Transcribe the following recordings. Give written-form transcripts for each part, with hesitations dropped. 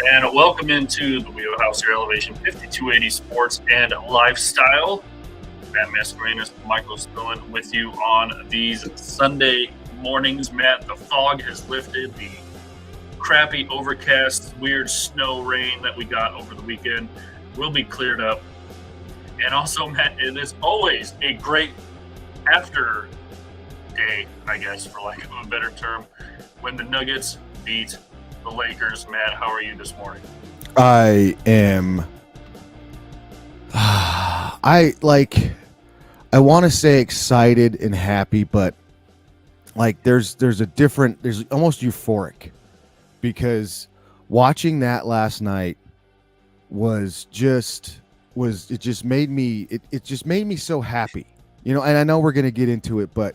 And welcome into the Wheelhouse, your Elevation 5280 Sports and Lifestyle. Matt Mascarenas, Michael Spillin with you on these Sunday mornings. Matt, the fog has lifted. The crappy, overcast, weird snow rain that we got over the weekend will be cleared up. And also, Matt, it is always a great after day, I guess, for lack of a better term, when the Nuggets beat the Lakers. Matt, how are you this morning? I am. I want to say excited and happy, but there's almost euphoric because watching that last night it just made me so happy, and I know we're gonna get into it, but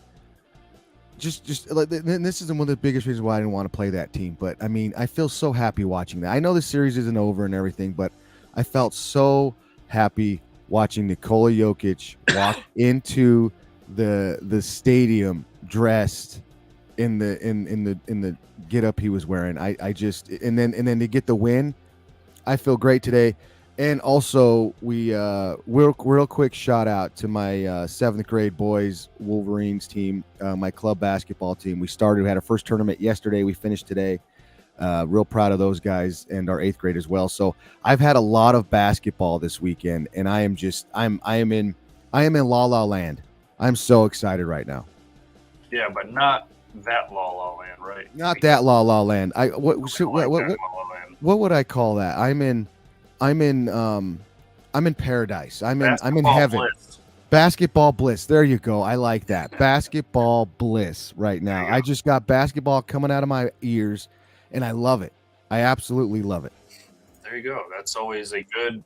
just like, and this is one of the biggest reasons why I didn't want to play that team. But I mean, I feel so happy watching that. I know the series isn't over and everything, but I felt so happy watching Nikola Jokic walk into the stadium dressed in the get up he was wearing. I just and then to get the win, I feel great today. And also, we real quick shout out to my seventh grade boys Wolverines team, my club basketball team. We had our first tournament yesterday. We finished today. Real proud of those guys and our eighth grade as well. So I've had a lot of basketball this weekend, and I am in La La Land. I'm so excited right now. Yeah, but not that La La Land, right? Not that La La Land. What Like that La La Land. what would I call that? I'm in paradise. I'm in Basketball heaven. bliss. Basketball bliss. There you go. I like that. Basketball bliss right now. I just got basketball coming out of my ears, and I love it. I absolutely love it. There you go. That's always a good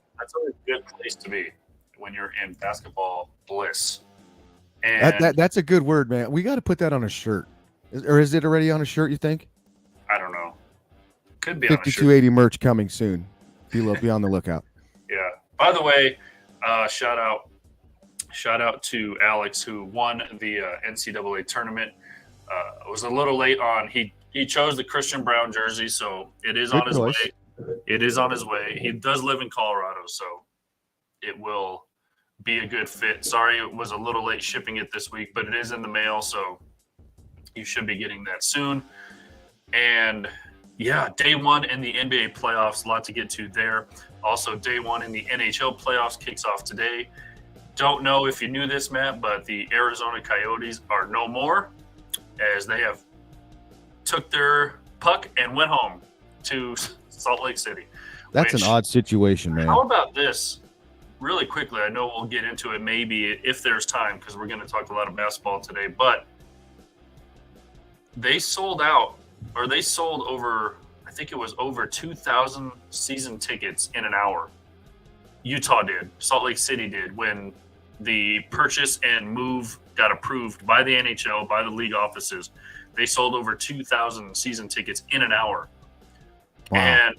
place to be when you're in basketball bliss. And That's a good word, man. We got to put that on a shirt. Or is it already on a shirt, you think? I don't know. Could be on a shirt. 5280 merch coming soon. Be on the lookout. Yeah. By the way, shout out to Alex who won the NCAA tournament. Was a little late on. He chose the Christian Brown jersey, so it is on his way. It is on his way. He does live in Colorado, so it will be a good fit. Sorry it was a little late shipping it this week, but it is in the mail, so you should be getting that soon. And yeah, day one in the NBA playoffs, a lot to get to there. Also, day one in the NHL playoffs kicks off today. Don't know if you knew this, Matt, but the Arizona Coyotes are no more, as they have took their puck and went home to Salt Lake City. That's an odd situation, man. How about this? Really quickly, I know we'll get into it maybe if there's time because we're going to talk a lot of basketball today, but they sold over, I think it was over 2,000 season tickets in an hour. Utah did, Salt Lake City did, when the purchase and move got approved by the NHL, by the league offices. They sold over 2,000 season tickets in an hour. Wow. And,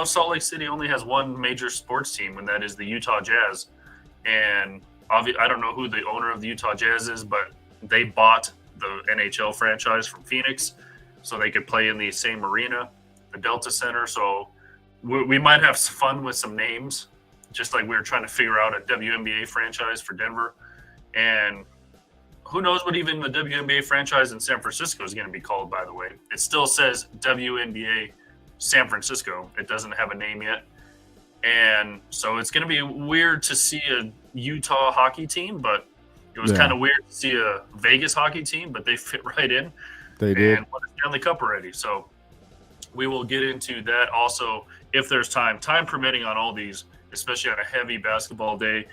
Salt Lake City only has one major sports team, and that is the Utah Jazz. And I don't know who the owner of the Utah Jazz is, but they bought the NHL franchise from Phoenix so they could play in the same arena, the Delta Center. So we might have fun with some names, just like we were trying to figure out a WNBA franchise for Denver. And who knows what even the WNBA franchise in San Francisco is going to be called, by the way. It still says WNBA San Francisco. It doesn't have a name yet. And so it's going to be weird to see a Utah hockey team, but it was kind of weird to see a Vegas hockey team, but they fit right in. They did. And won the Stanley Cup already. So we will get into that also if there's time permitting on all these, especially on a heavy basketball day.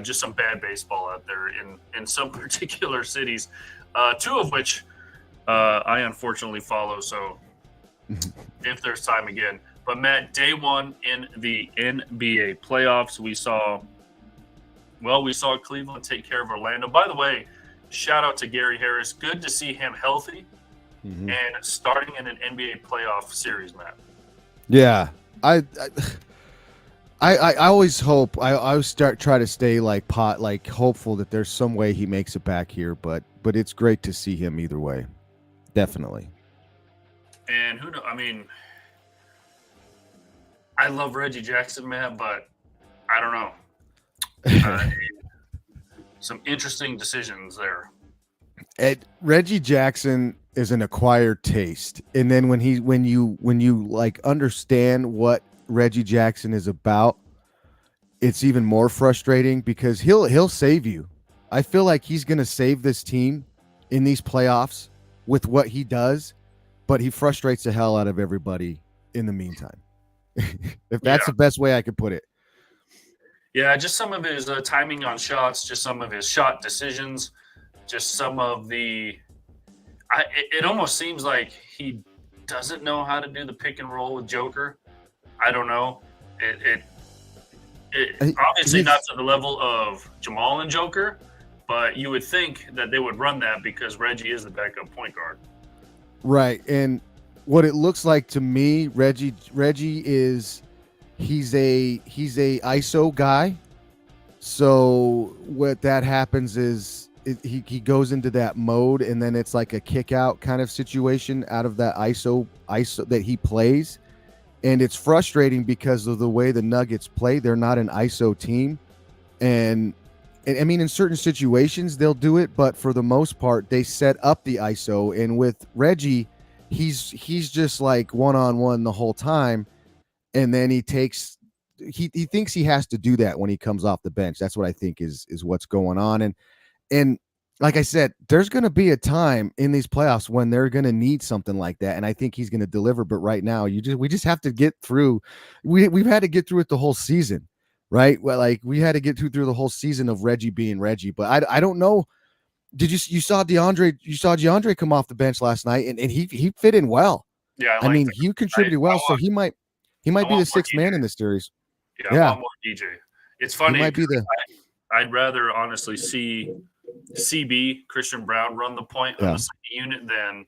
Just some bad baseball out there in some particular cities, two of which I unfortunately follow. So if there's time again. But Matt, day one in the NBA playoffs, we saw Cleveland take care of Orlando. By the way, shout out to Gary Harris. Good to see him healthy and starting in an NBA playoff series, Matt. Yeah, I always hope. I always try to stay hopeful that there's some way he makes it back here. But it's great to see him either way, definitely. And who knows? I mean, I love Reggie Jackson, man, but I don't know. Some interesting decisions there. Reggie Jackson is an acquired taste, and then when you like understand what Reggie Jackson is about, it's even more frustrating because he'll save you. I feel like he's going to save this team in these playoffs with what he does, but he frustrates the hell out of everybody in the meantime. If that's the best way I could put it. Yeah, just some of his timing on shots, just some of his shot decisions, just some of the. It almost seems like he doesn't know how to do the pick and roll with Joker. I don't know. It obviously not to the level of Jamal and Joker, but you would think that they would run that because Reggie is the backup point guard. Right, and what it looks like to me, Reggie is he's a ISO guy. So what that happens is he goes into that mode, and then it's like a kick out kind of situation out of that ISO that he plays. And it's frustrating because of the way the Nuggets play. They're not an ISO team. And I mean, in certain situations, they'll do it. But for the most part, they set up the ISO. And with Reggie, he's just like one-on-one the whole time. And then he thinks he has to do that when he comes off the bench. That's what I think is what's going on. And like I said, there's going to be a time in these playoffs when they're going to need something like that, and I think he's going to deliver. But right now, we just have to get through. We've had to get through it the whole season, right? Well, like we had to get through the whole season of Reggie being Reggie. But I don't know. Did you saw DeAndre come off the bench last night, and he fit in well. Yeah, I mean, he contributed well, so he might be the sixth man in this series. Yeah, I want more DJ. It's funny. He might be I'd rather honestly see CB Christian Brown run the point on the second unit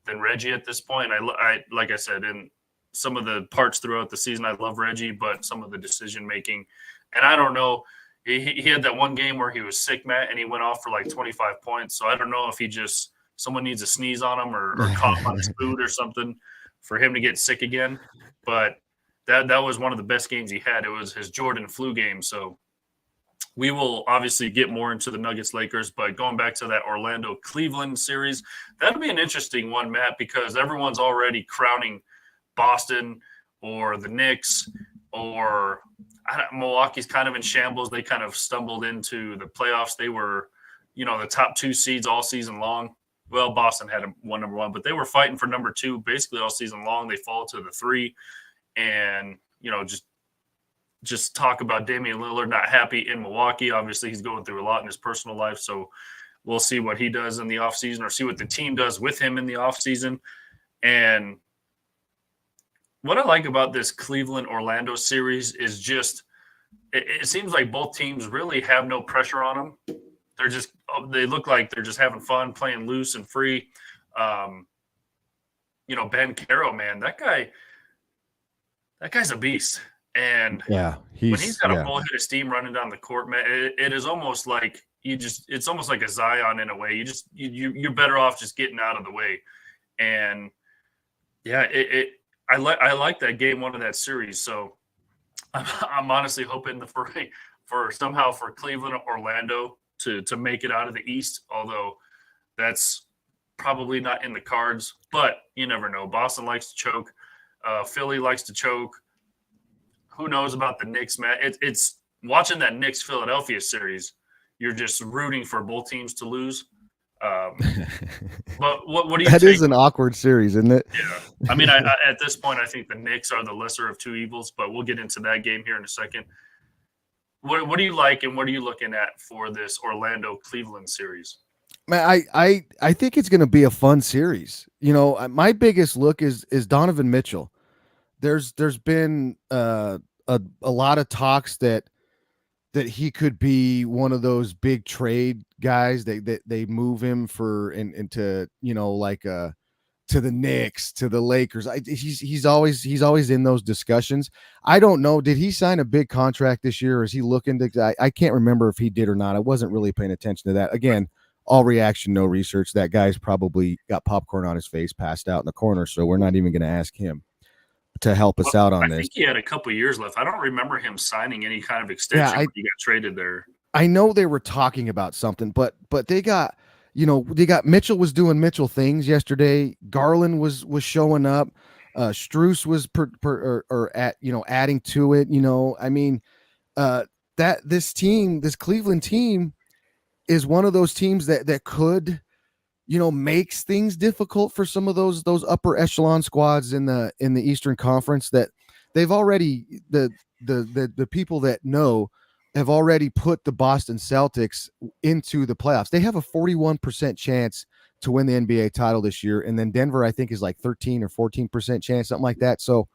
than Reggie at this point. I like I said, in some of the parts throughout the season, I love Reggie, but some of the decision making, and I don't know. He had that one game where he was sick, Matt, and he went off for like 25 points. So I don't know if someone needs to sneeze on him or cough on his food or something for him to get sick again. But that was one of the best games he had. It was his Jordan flu game. So we will obviously get more into the Nuggets-Lakers, but going back to that Orlando-Cleveland series, that'll be an interesting one, Matt, because everyone's already crowning Boston or the Knicks or Milwaukee's kind of in shambles. They kind of stumbled into the playoffs. They were, the top two seeds all season long. Well, Boston had one number one, but they were fighting for number two basically all season long. They fall to the three, and just talk about Damian Lillard not happy in Milwaukee. Obviously, he's going through a lot in his personal life, so we'll see what he does in the offseason or see what the team does with him in the offseason. And what I like about this Cleveland-Orlando series is just it seems like both teams really have no pressure on them. They look like they're just having fun, playing loose and free. Ben Caro, man, that guy's a beast. And when he's got a full head of steam running down the court, man, it is almost like it's almost like a Zion in a way. You're better off just getting out of the way. And yeah, I like that game one of that series. So I'm honestly hoping for somehow for Cleveland or Orlando to make it out of the East, although that's probably not in the cards, but you never know. Boston likes to choke. Philly likes to choke. Who knows about the Knicks, Matt? It's watching that Knicks-Philadelphia series. You're just rooting for both teams to lose. But what do you think? That is an awkward series, isn't it? Yeah. I mean, at this point, I think the Knicks are the lesser of two evils, but we'll get into that game here in a second. What do you like and what are you looking at for this Orlando-Cleveland series? Man, I think it's going to be a fun series. My biggest look is Donovan Mitchell. There's been a lot of talks that he could be one of those big trade guys that they move him for into to the Knicks, to the Lakers. He's always in those discussions. I don't know. Did he sign a big contract this year, or is he looking to? I can't remember if he did or not. I wasn't really paying attention to that. Again, all reaction, no research. That guy's probably got popcorn on his face, passed out in the corner, so we're not even going to ask him. help us out on I this. think he had a couple years left. I don't remember him signing any kind of Yeah, extension when he got traded there. I know they were talking about something, but they got, they got Mitchell was doing Mitchell things yesterday. Garland was showing up. Struess was or at adding to it. I mean, uh, that this Cleveland team is one of those teams that could, makes things difficult for some of those upper echelon squads in the Eastern Conference, that they've already the people that know have already put the Boston Celtics into the playoffs. They have a 41% chance to win the NBA title this year, and then Denver I think is like 13 or 14% chance, something like that. So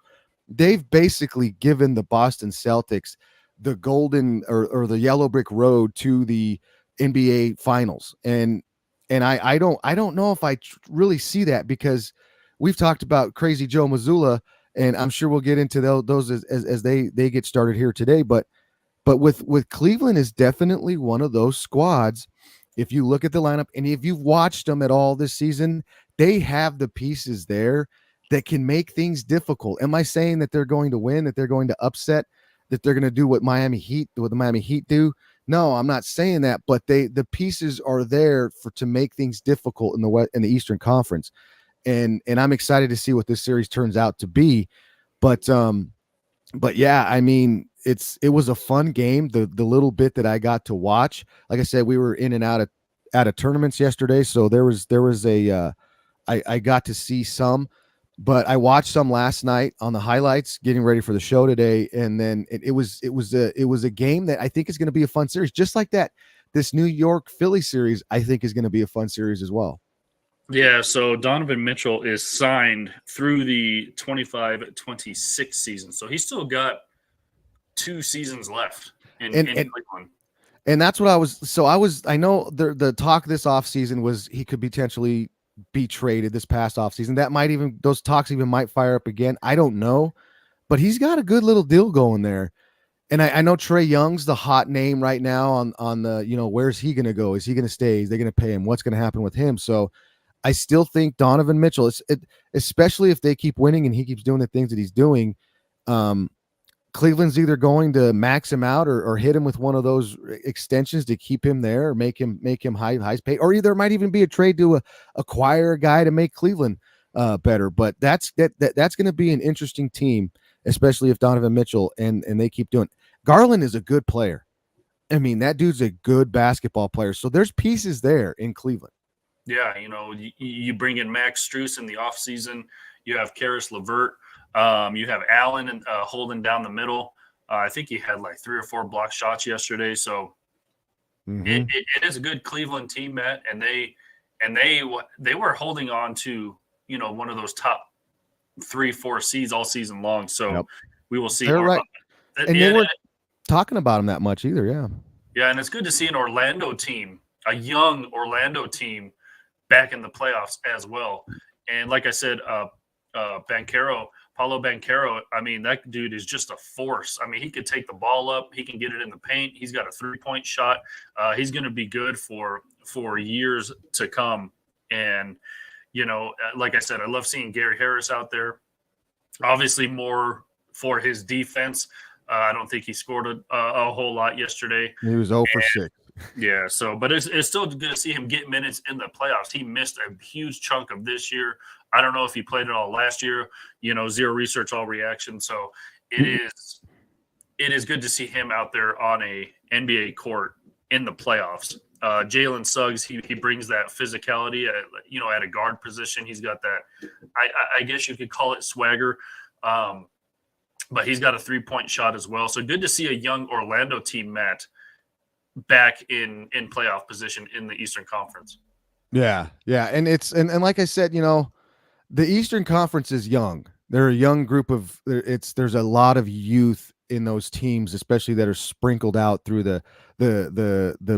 they've basically given the Boston Celtics the golden or the yellow brick road to the NBA finals. And I don't know if I really see that, because we've talked about Crazy Joe Mazzulla, and I'm sure we'll get into those as they get started here today. But with Cleveland is definitely one of those squads. If you look at the lineup and if you've watched them at all this season, they have the pieces there that can make things difficult. Am I saying that they're going to win, that they're going to upset, that they're going to do what the Miami Heat do? No, I'm not saying that, but the pieces are there to make things difficult in the Eastern Conference. And I'm excited to see what this series turns out to be. But yeah, I mean, it was a fun game. The little bit that I got to watch, like I said, we were in and out of tournaments yesterday, so there was a I got to see some, but I watched some last night on the highlights, getting ready for the show today, and then it was a game that I think is going to be a fun series, just like that. This New York Philly series, I think, is going to be a fun series as well. Yeah, so Donovan Mitchell is signed through the 25-26 season. So he's still got 2 seasons left in And Cleveland. and that's what I know the talk this offseason was he could potentially be traded this past offseason. That might even those talks even might fire up again. I don't know, but he's got a good little deal going there. And I know Trae Young's the hot name right now on the, where's he going to go? Is he going to stay? Is they going to pay him? What's going to happen with him? So I still think Donovan Mitchell, especially if they keep winning and he keeps doing the things that he's doing, Cleveland's either going to max him out or hit him with one of those extensions to keep him there, or make him high paid, or either might even be a trade to acquire a guy to make Cleveland better. But that's going to be an interesting team, especially if Donovan Mitchell and they keep doing. Garland is a good player. I mean, that dude's a good basketball player. So there's pieces there in Cleveland. Yeah, you bring in Max Strus in the offseason. You have Karis LeVert. You have Allen holding down the middle. I think he had like 3 or 4 block shots yesterday. So it is a good Cleveland team, Matt, and they were holding on to one of those top 3-4 seeds all season long. So we will see. They're right, and they weren't talking about them that much either. Yeah, and it's good to see an Orlando team, a young Orlando team, back in the playoffs as well. And like I said, Paulo Banchero, I mean, that dude is just a force. I mean, he could take the ball up. He can get it in the paint. He's got a 3-point shot. He's going to be good for years to come. And, like I said, I love seeing Gary Harris out there. Obviously more for his defense. I don't think he scored a whole lot yesterday. He was 0 for 6. Yeah, but it's still good to see him get minutes in the playoffs. He missed a huge chunk of this year. I don't know if he played it all last year. Zero research, all reaction. So it is good to see him out there on a NBA court in the playoffs. Jalen Suggs, he brings that physicality at a guard position. He's got that, I guess you could call it swagger. But he's got a 3-point shot as well. So good to see a young Orlando team, Matt, back in playoff position in the Eastern Conference. Yeah. And and like I said, the Eastern Conference is young. They're a young group of there's a lot of youth in those teams, especially that are sprinkled out through the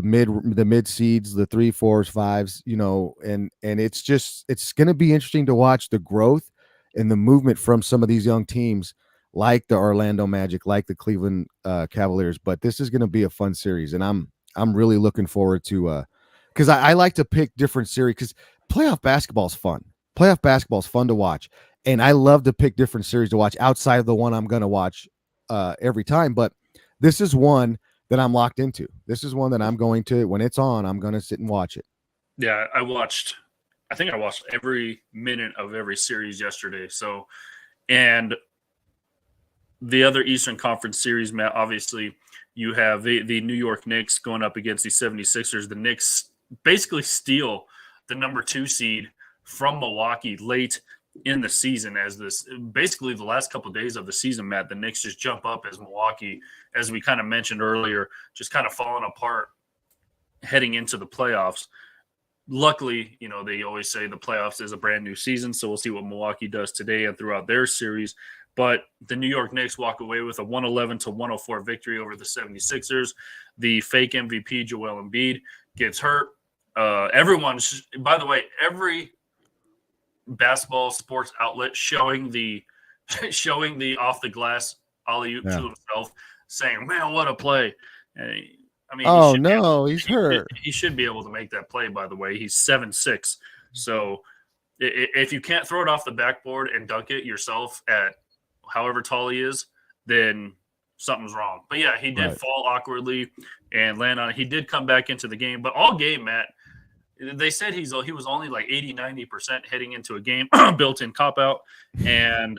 mid seeds, the 3, 4s, 5s, and it's going to be interesting to watch the growth and the movement from some of these young teams, like the Orlando Magic, like the Cleveland Cavaliers. But this is going to be a fun series, and I'm really looking forward to because I like to pick different series, because playoff basketball is fun. Playoff basketball is fun to watch, And I love to pick different series to watch outside of the one I'm going to watch every time. But this is one that I'm locked into. This is one that I'm going to, when it's on, I'm going to sit and watch it. Yeah, I think I watched every minute of every series yesterday. So, and the other Eastern Conference series, Matt, obviously you have the New York Knicks going up against the 76ers. The Knicks basically steal the number 2 seed from Milwaukee late in the season, as this basically the last couple of days of the season, Matt. The Knicks just jump up as Milwaukee, as we kind of mentioned earlier, just kind of falling apart heading into the playoffs. Luckily, they always say the playoffs is a brand new season, so we'll see what Milwaukee does today and throughout their series. But the New York Knicks walk away with a 111-104 victory over the 76ers. The fake MVP, Joel Embiid, gets hurt. By the way, every basketball sports outlet showing the off the glass alley-oop to himself, saying, "Man, what a play!" I mean, he's hurt. He should be able to make that play. By the way, he's 7'6", so if you can't throw it off the backboard and dunk it yourself at however tall he is, then something's wrong. But yeah, he did fall awkwardly and land on it. He did come back into the game, but all game, Matt, they said he was only like 80-90% heading into a game, built-in cop-out. And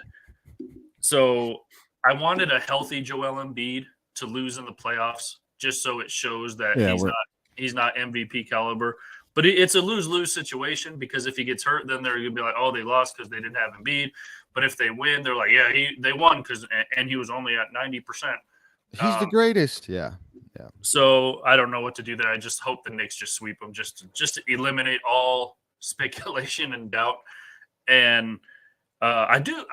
so I wanted a healthy Joel Embiid to lose in the playoffs, just so it shows that he's not MVP caliber. But it's a lose-lose situation, because if he gets hurt, then they're going to be like, oh, they lost because they didn't have Embiid. But if they win, they're like, yeah, they won and he was only at 90%. He's the greatest. Yeah. So I don't know what to do there. I just hope the Knicks just sweep them, just to eliminate all speculation and doubt. And I do.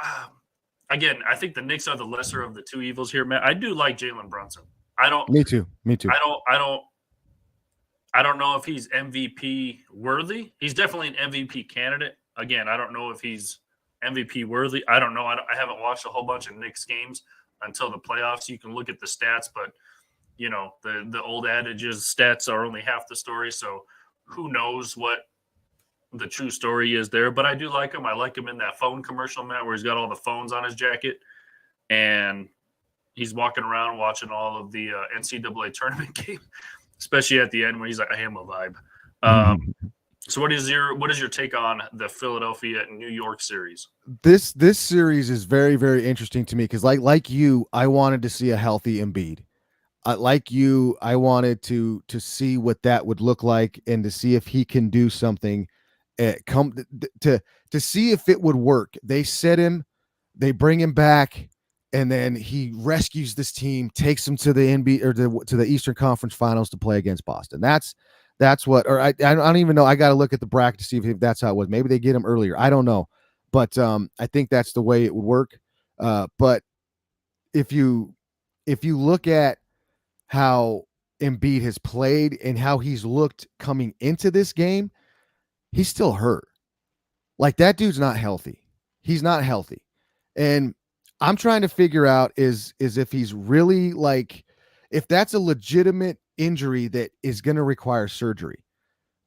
Again, I think the Knicks are the lesser of the two evils here, man. I do like Jalen Brunson. Me too. I don't know if he's MVP worthy. He's definitely an MVP candidate. Again, I don't know if he's MVP worthy. I don't know. I haven't watched a whole bunch of Knicks games until the playoffs. You can look at the stats, but the old adage is stats are only half the story. So who knows what the true story is there? But I do like him. I like him in that phone commercial, Matt, where he's got all the phones on his jacket, and he's walking around watching all of the NCAA tournament games, especially at the end when he's like, "I am a vibe." So what is your take on the Philadelphia and New York series? This series is very, very interesting to me, because like you, I wanted to see a healthy Embiid. Like you, I wanted to see what that would look like, and to see if he can do something. To see if it would work. They set him, they bring him back, and then he rescues this team, takes them to the NBA or to the Eastern Conference Finals to play against Boston. That's what. Or I don't even know. I got to look at the bracket to see if that's how it was. Maybe they get him earlier. I don't know, but I think that's the way it would work. But if you look at how Embiid has played and how he's looked coming into this game, he's still hurt. Like, that dude's not healthy. He's not healthy. And I'm trying to figure out is if he's really, like, if that's a legitimate injury that is going to require surgery.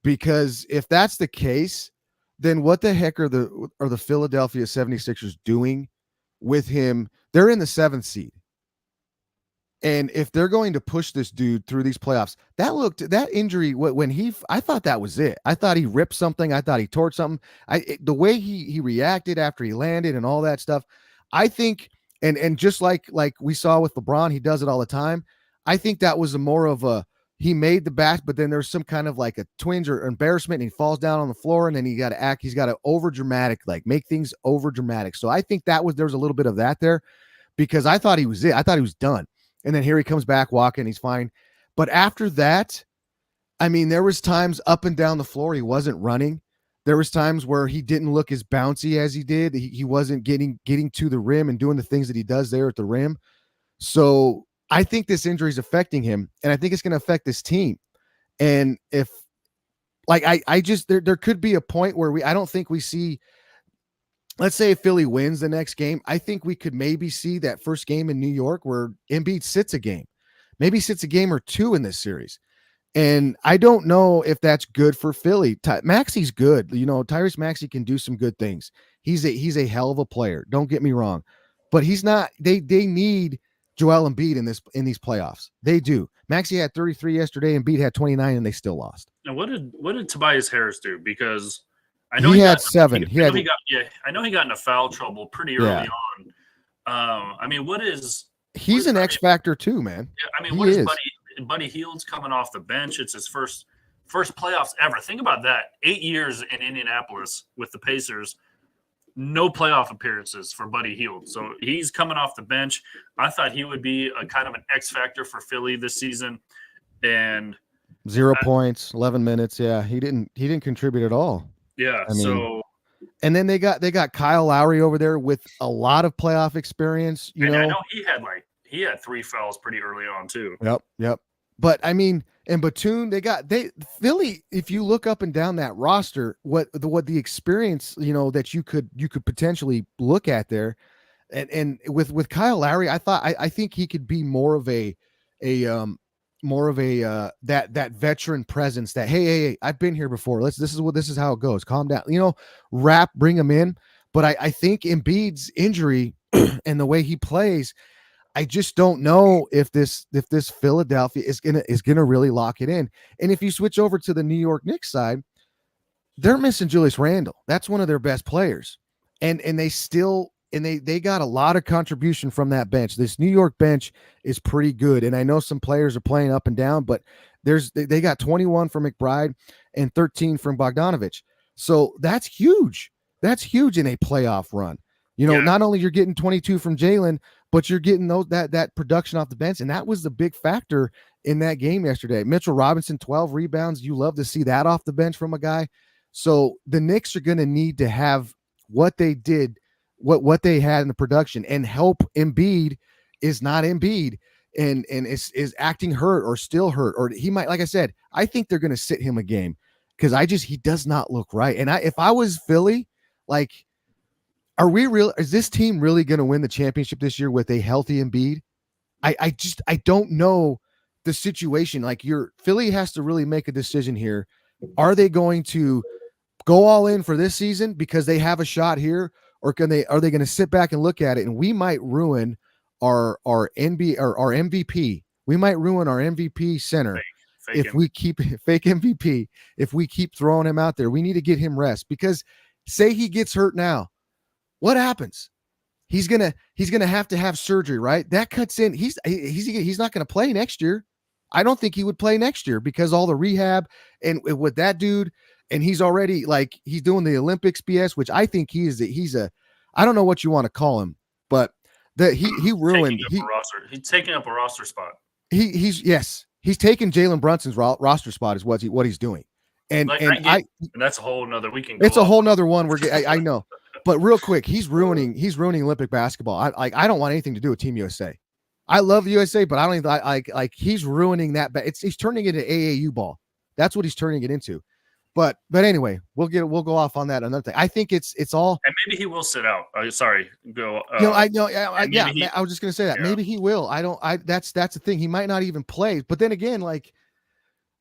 Because if that's the case, then what the heck are the Philadelphia 76ers doing with him? They're in the 7th seed. And if they're going to push this dude through these playoffs, that injury, I thought that was it. I thought he ripped something. I thought he tore something. The way he reacted after he landed and all that stuff, I think, and just like we saw with LeBron, he does it all the time. I think that was more of a, he made the bat, but then there's some kind of like a twinge or embarrassment, and he falls down on the floor, and then he's got to over dramatic, like make things over dramatic. So I think there was a little bit of that there, because I thought he was it. I thought he was done. And then here he comes back walking, he's fine. But after that, I mean, there was times up and down the floor he wasn't running. There was times where he didn't look as bouncy as he did. He wasn't getting to the rim and doing the things that he does there at the rim. So I think this injury is affecting him, and I think it's going to affect this team. And if, like, I just, there could be a point where I don't think we see, let's say if Philly wins the next game, I think we could maybe see that first game in New York where Embiid sits a game, maybe sits a game or two in this series. And I don't know if that's good for Philly. Maxi's good. Tyrese Maxey can do some good things. He's a hell of a player. Don't get me wrong, but he's not. They need Joel Embiid in these playoffs. They do. Maxey had 33 yesterday, and Embiid had 29, and they still lost. And what did Tobias Harris do? Because I know He had got 7. I know he got into foul trouble pretty early on. I mean, he's an X factor too, man. I mean, what is Buddy Hield's coming off the bench? It's his first playoffs ever. Think about that. 8 years in Indianapolis with the Pacers, no playoff appearances for Buddy Hield. So he's coming off the bench. I thought he would be a kind of an X factor for Philly this season. And 0 points, 11 minutes. Yeah, he didn't contribute at all. Yeah. I mean, and then they got Kyle Lowry over there with a lot of playoff experience. I know he had 3 fouls pretty early on too. Yep. But I mean, and Batum, Philly. If you look up and down that roster, what the experience that you could potentially look at there, and with Kyle Lowry, I think he could be more of a that veteran presence that hey, I've been here before. This is how it goes. Calm down. Bring him in. But I think Embiid's injury and the way he plays, I just don't know if this Philadelphia is gonna really lock it in. And if you switch over to the New York Knicks side, they're missing Julius Randle. That's one of their best players. And they got a lot of contribution from that bench. This New York bench is pretty good. And I know some players are playing up and down, but they got 21 from McBride and 13 from Bogdanovich. So that's huge. That's huge in a playoff run. Not only you're getting 22 from Jalen, but you're getting that production off the bench. And that was the big factor in that game yesterday. Mitchell Robinson, 12 rebounds. You love to see that off the bench from a guy. So the Knicks are going to need to have what they did, what they had in the production, and help Embiid is not Embiid and is acting hurt or still hurt, or he might, like I said, I think they're going to sit him a game because he does not look right. And if I was Philly, like, is this team really going to win the championship this year with a healthy Embiid? I don't know the situation. Like, Philly has to really make a decision here. Are they going to go all in for this season because they have a shot here? Or are they going to sit back and look at it, and we might ruin our NBA or our MVP? We might ruin our MVP center if we keep fake MVP. If we keep throwing him out there, we need to get him rest, because say he gets hurt now, what happens? He's gonna have to have surgery, right? That cuts in. He's not going to play next year. I don't think he would play next year because all the rehab and with that dude. And he's already he's doing the Olympics BS, which I think he's I don't know what you want to call him, but he ruined. He's taking up a roster spot. He's taking Jalen Brunson's roster spot is what he's doing. And that's a whole nother weekend. It's a whole nother one. I know, but real quick, he's ruining Olympic basketball. I don't want anything to do with Team USA. I love the USA, but I don't even he's ruining that. He's turning it into AAU ball. That's what he's turning it into. But anyway, we'll go off on that another thing. I think it's all. And maybe he will sit out. Sorry, go. I know. I was just gonna say that maybe he will. That's the thing. He might not even play. But then again,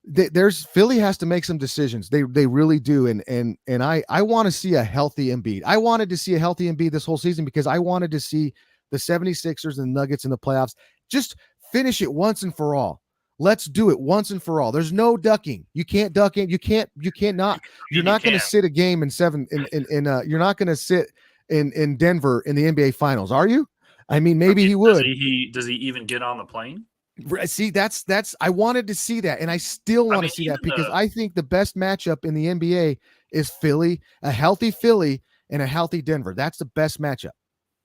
there's Philly has to make some decisions. They really do. And I want to see a healthy Embiid. I wanted to see a healthy Embiid this whole season because I wanted to see the 76ers and the Nuggets in the playoffs just finish it once and for all. Let's do it once and for all. There's no ducking. You can't duck in. You cannot. You're not going to sit a game in 7. You're not going to sit in Denver in the NBA Finals, are you? I mean, maybe he would. Does he even get on the plane? See, that's. I wanted to see that, and I still want to see that because I think the best matchup in the NBA is Philly, a healthy Philly and a healthy Denver. That's the best matchup.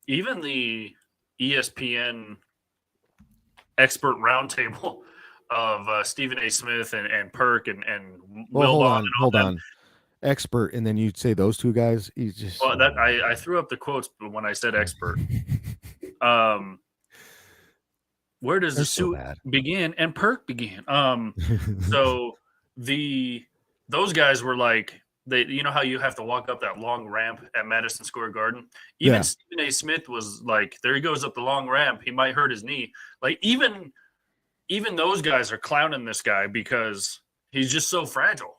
Even the ESPN expert roundtable of Stephen A. Smith and Perk and Will. Hold on. Expert, and then you'd say those two guys. He's just. Well, I threw up the quotes when I said expert. Where does the suit begin and Perk began? So those guys were like, you know how you have to walk up that long ramp at Madison Square Garden? Even Stephen A. Smith was like, there he goes up the long ramp. He might hurt his knee. Like, even those guys are clowning this guy because he's just so fragile.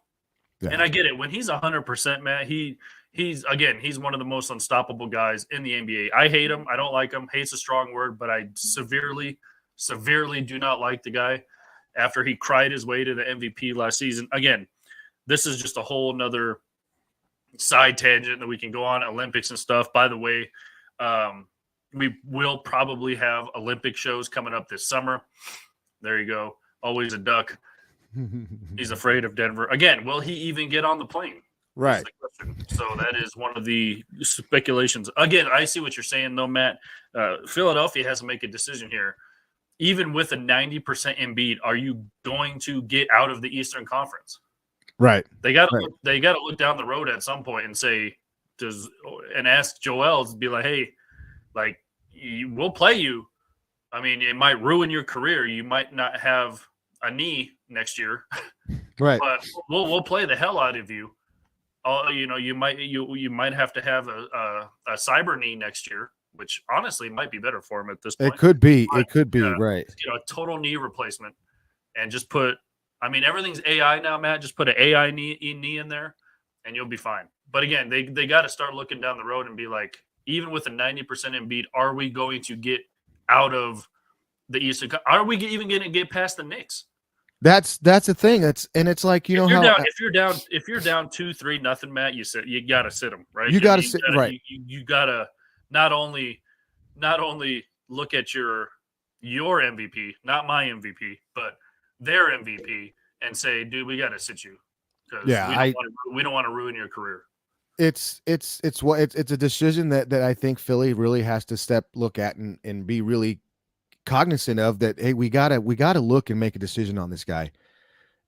Yeah. And I get it. When he's 100%, man, he he's one of the most unstoppable guys in the NBA. I hate him. I don't like him. Hate's a strong word, but I severely do not like the guy after he cried his way to the MVP last season. Again, this is just a whole nother side tangent that we can go on, Olympics and stuff. By the way, we will probably have Olympic shows coming up this summer. There you go. Always a duck. He's afraid of Denver. Again, will he even get on the plane? Right. So that is one of the speculations. Again, I see what you're saying, though, Matt. Philadelphia has to make a decision here. Even with a 90% Embiid, are you going to get out of the Eastern Conference? Right. They got to look down the road at some point and say, ask Joel to be like, hey, like, we'll play you. I mean, it might ruin your career. You might not have a knee next year, right? But we'll play the hell out of you. You might have to have a cyber knee next year, which honestly might be better for him at this point. It could be, right? A total knee replacement, and just put. I mean, everything's AI now, Matt. Just put an AI knee in there, and you'll be fine. But again, they got to start looking down the road and be like, even with a 90% Embiid, are we going to get out of the Eastern? Are we even going to get past the Knicks? That's the thing. It's like, if you're down 2-3-0, Matt, you gotta sit them, right? You gotta sit right. You gotta not only look at your MVP, not my MVP, but their MVP, and say, dude, we gotta sit you. Yeah, we don't want to ruin your career. It's a decision that I think Philly really has to look at and be really cognizant of, that hey, we gotta look and make a decision on this guy.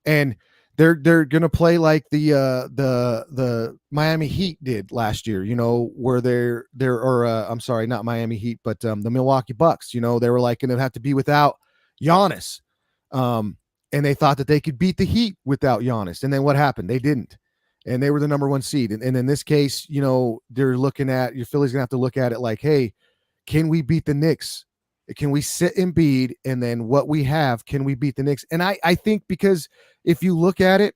And they're gonna play like the Miami Heat did last year, where I'm sorry, not Miami Heat, but the Milwaukee Bucks. They were like gonna have to be without Giannis, and they thought that they could beat the Heat without Giannis, and then what happened? They didn't, and they were the number 1 seed. And in this case, they're looking at Philly's gonna have to look at it like, hey, can we beat the Knicks? Can we sit Embiid, and then what we have, can we beat the Knicks? And I think, because if you look at it,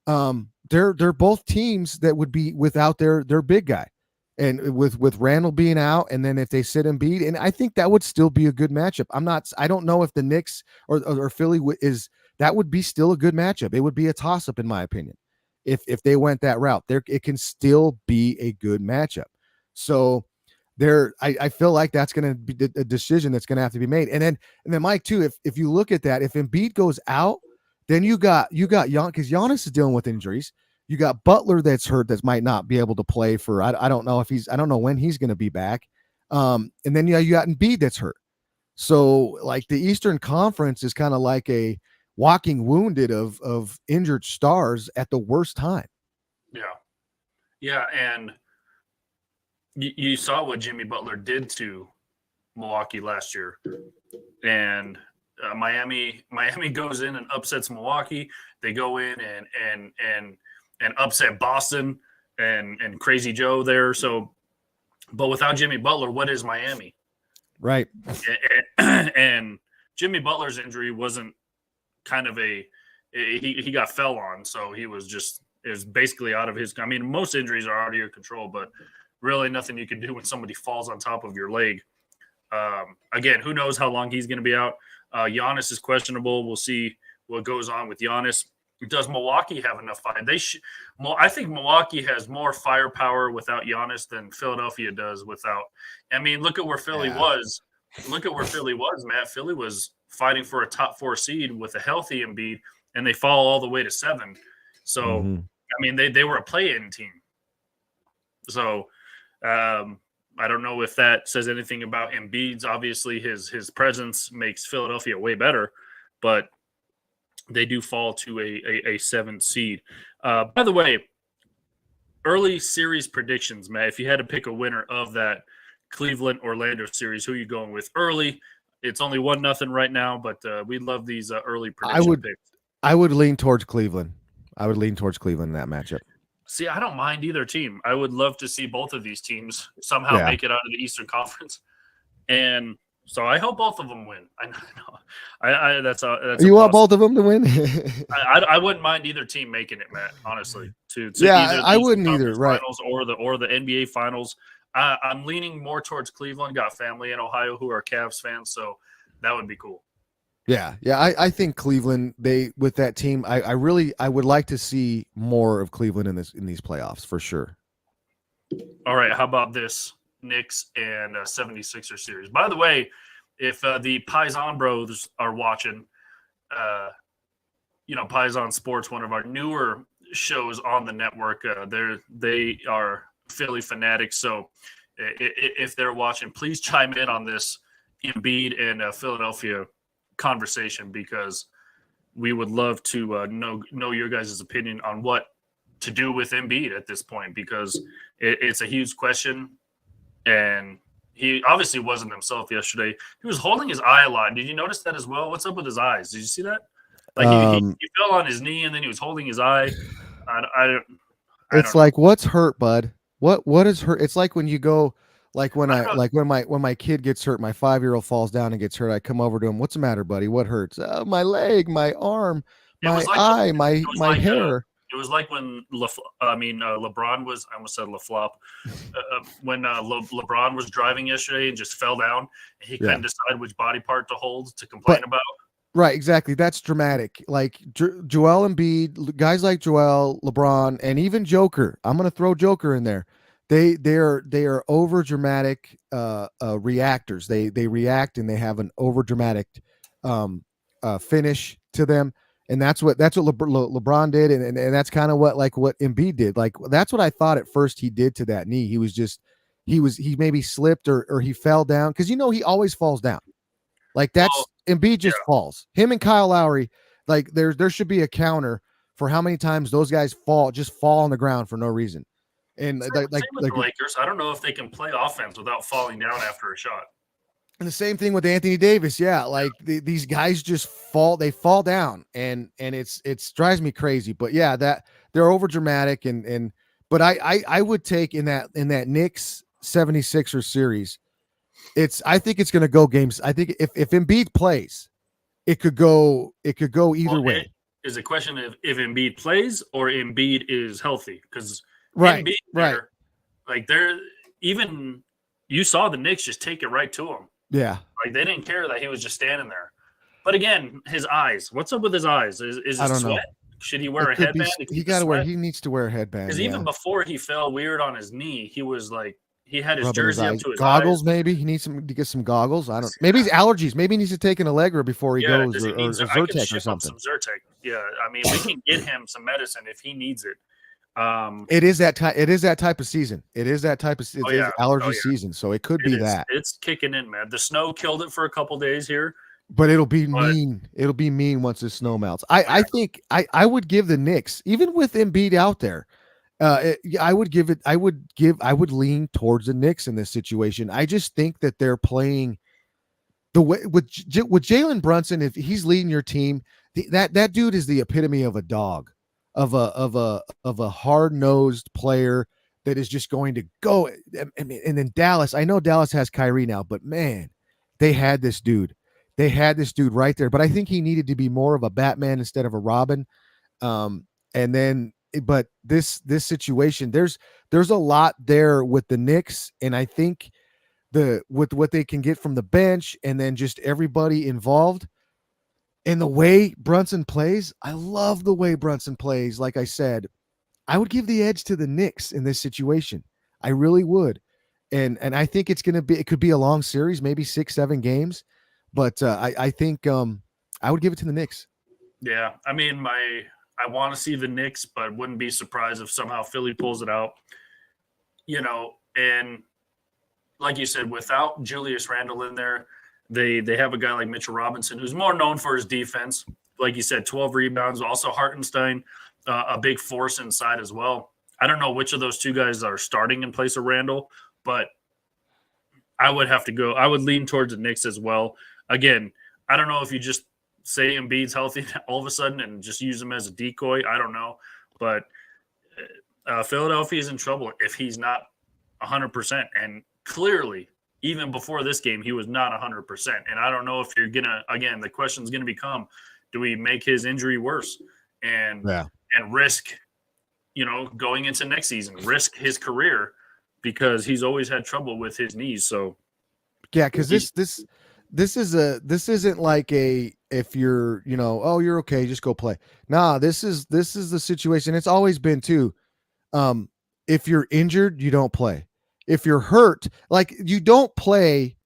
they're both teams that would be without their big guy, and with Randall being out, and then if they sit Embiid, and I think that would still be a good matchup. I don't know if the Knicks or Philly that would be still a good matchup. It would be a toss up in my opinion if they went that route. It can still be a good matchup. So I feel like that's going to be a decision that's going to have to be made. And then Mike too, if you look at that, if Embiid goes out, then you got Giannis, because Giannis is dealing with injuries. You got Butler that's hurt, that might not be able to play for, I don't know I don't know when he's going to be back. And then you got Embiid that's hurt. So like the Eastern Conference is kind of like a walking wounded of injured stars at the worst time. Yeah. And you saw what Jimmy Butler did to Milwaukee last year, and Miami goes in and upsets Milwaukee. They go in and upset Boston and Crazy Joe there. So, but without Jimmy Butler, what is Miami? Right. And Jimmy Butler's injury wasn't kind of he got fell on, so it was basically out of his. I mean, most injuries are out of your control, but really nothing you can do when somebody falls on top of your leg. Again, who knows how long he's going to be out. Giannis is questionable. We'll see what goes on with Giannis. Does Milwaukee have enough fire? I think Milwaukee has more firepower without Giannis than Philadelphia does without. I mean, look at where Philly was. Look at where Philly was, Matt. Philly was fighting for a top 4 seed with a healthy Embiid, and they fall all the way to 7. So, I mean, they were a play-in team. So, I don't know if that says anything about Embiid's. Obviously, his presence makes Philadelphia way better, but they do fall to a 7 seed. By the way, early series predictions, Matt. If you had to pick a winner of that Cleveland-Orlando series, who are you going with? Early, it's only 1-0 right now, but we love these early prediction picks. I would lean towards Cleveland. I would lean towards Cleveland in that matchup. See, I don't mind either team. I would love to see both of these teams somehow make it out of the Eastern Conference. And so I hope both of them win. That's a You want possible. both of them to win? I wouldn't mind either team making it, Matt. Honestly, to Yeah, either the I Eastern wouldn't either. Conference Right. Finals or the NBA Finals. I'm leaning more towards Cleveland. Got family in Ohio who are Cavs fans, so that would be cool. Yeah, yeah. I think Cleveland, they with that team, I would like to see more of Cleveland in these playoffs for sure. All right, how about this Knicks and 76ers series? By the way, if the Paisan Bros are watching, Paisan Sports, one of our newer shows on the network, they are Philly fanatics. So if they're watching, please chime in on this Embiid and Philadelphia conversation because we would love to know your guys' opinion on what to do with Embiid at this point because it's a huge question, and he obviously wasn't himself yesterday. He was holding his eye a lot. Did you notice that as well? What's up with his eyes? Did you see that? Like he fell on his knee and then he was holding his eye. I It's don't know. like, what's hurt, bud? What is hurt? It's like when you go, like when I don't know. when my kid gets hurt, my 5-year-old falls down and gets hurt. I come over to him. What's the matter, buddy? What hurts? My leg, my arm, It my was like eye, it was my like hair. it was like when LeBron was. I almost said LaFlop. When LeBron was driving yesterday and just fell down, and he Yeah, couldn't decide which body part to hold to complain but about. right, exactly. That's dramatic. Like Joel Embiid, guys like Joel, LeBron, and even Joker. I'm gonna throw Joker in there. They are over dramatic reactors. They react and they have an over dramatic finish to them, and that's what LeBron did, and that's kind of what Embiid did. Like that's what I thought at first he did to that knee. He maybe slipped or he fell down because he always falls down. Like Well, that's Embiid yeah. just falls. Him and Kyle Lowry, like there should be a counter for how many times those guys fall on the ground for no reason. And Same with the Lakers. I don't know if they can play offense without falling down after a shot. and the same thing with Anthony Davis. Yeah, like these guys just fall down, and it's drives me crazy. But yeah, that they're over dramatic and but I would take in that Knicks 76ers series. I think it's going to go games. I think if Embiid plays, it could go either Well, way. is a question of if Embiid plays or Embiid is healthy because Right, Embiid right. there, like they're even you saw the Knicks just take it right to him. Yeah. Like they didn't care that he was just standing there. But again, his eyes. What's up with his eyes? Is I it don't sweat? know. Should he wear It a could be headband to he keep the got to wear sweat? he needs to wear a headband. Because even before he fell weird on his knee, he was like he had his Rubbing his jersey up eyes. to his Goggles eyes. maybe. He needs to get some goggles. I don't maybe he's allergies. Maybe he needs to take an Allegra before he Yeah, goes does he or need? I can Zyrtec or ship him something. some Zyrtec. Yeah, I mean we can get him some medicine if he needs it. It is that type of season. It is that type of Oh it yeah, is allergy oh yeah. season. So it could be that. It's kicking in, man. The snow killed it for a couple days here, But it'll be but mean. It'll be mean once the snow melts. yeah, I think I would give the Knicks, even with Embiid out there. I would give it. I would lean towards the Knicks in this situation. I just think that they're playing the way with Jalen Brunson. If he's leading your team, that dude is the epitome of a dog, of a hard nosed player that is just going to go. I mean, and then Dallas. I know Dallas has Kyrie now, but man, they had this dude. They had this dude right there. But I think he needed to be more of a Batman instead of a Robin. And then but this situation there's a lot there with the Knicks, and I think with what they can get from the bench and then just everybody involved and the way Brunson plays. I love the way Brunson plays. Like I said, I would give the edge to the Knicks in this situation. I really would. And I think it could be a long series, maybe 6-7 games, but I think I would give it to the Knicks. yeah. I mean, I want to see the Knicks, but wouldn't be surprised if somehow Philly pulls it out. And like you said, without Julius Randle in there, they have a guy like Mitchell Robinson who's more known for his defense. Like you said, 12 rebounds. Also Hartenstein, a big force inside as well. I don't know which of those two guys are starting in place of Randle, but I would have to go. I would lean towards the Knicks as well. Again, I don't know if you just say Embiid's healthy all of a sudden and just use him as a decoy. I don't know, but Philadelphia is in trouble if he's not 100%. And clearly, even before this game, he was not 100%. And I don't know if you're gonna, again, the question's gonna become, do we make his injury worse and Yeah. risk, going into next season, risk his career because he's always had trouble with his knees. So Yeah, because this isn't like a, if you're, oh, you're okay, just go play. Nah, this is the situation. It's always been too. If you're injured, you don't play. If you're hurt, like, you don't play.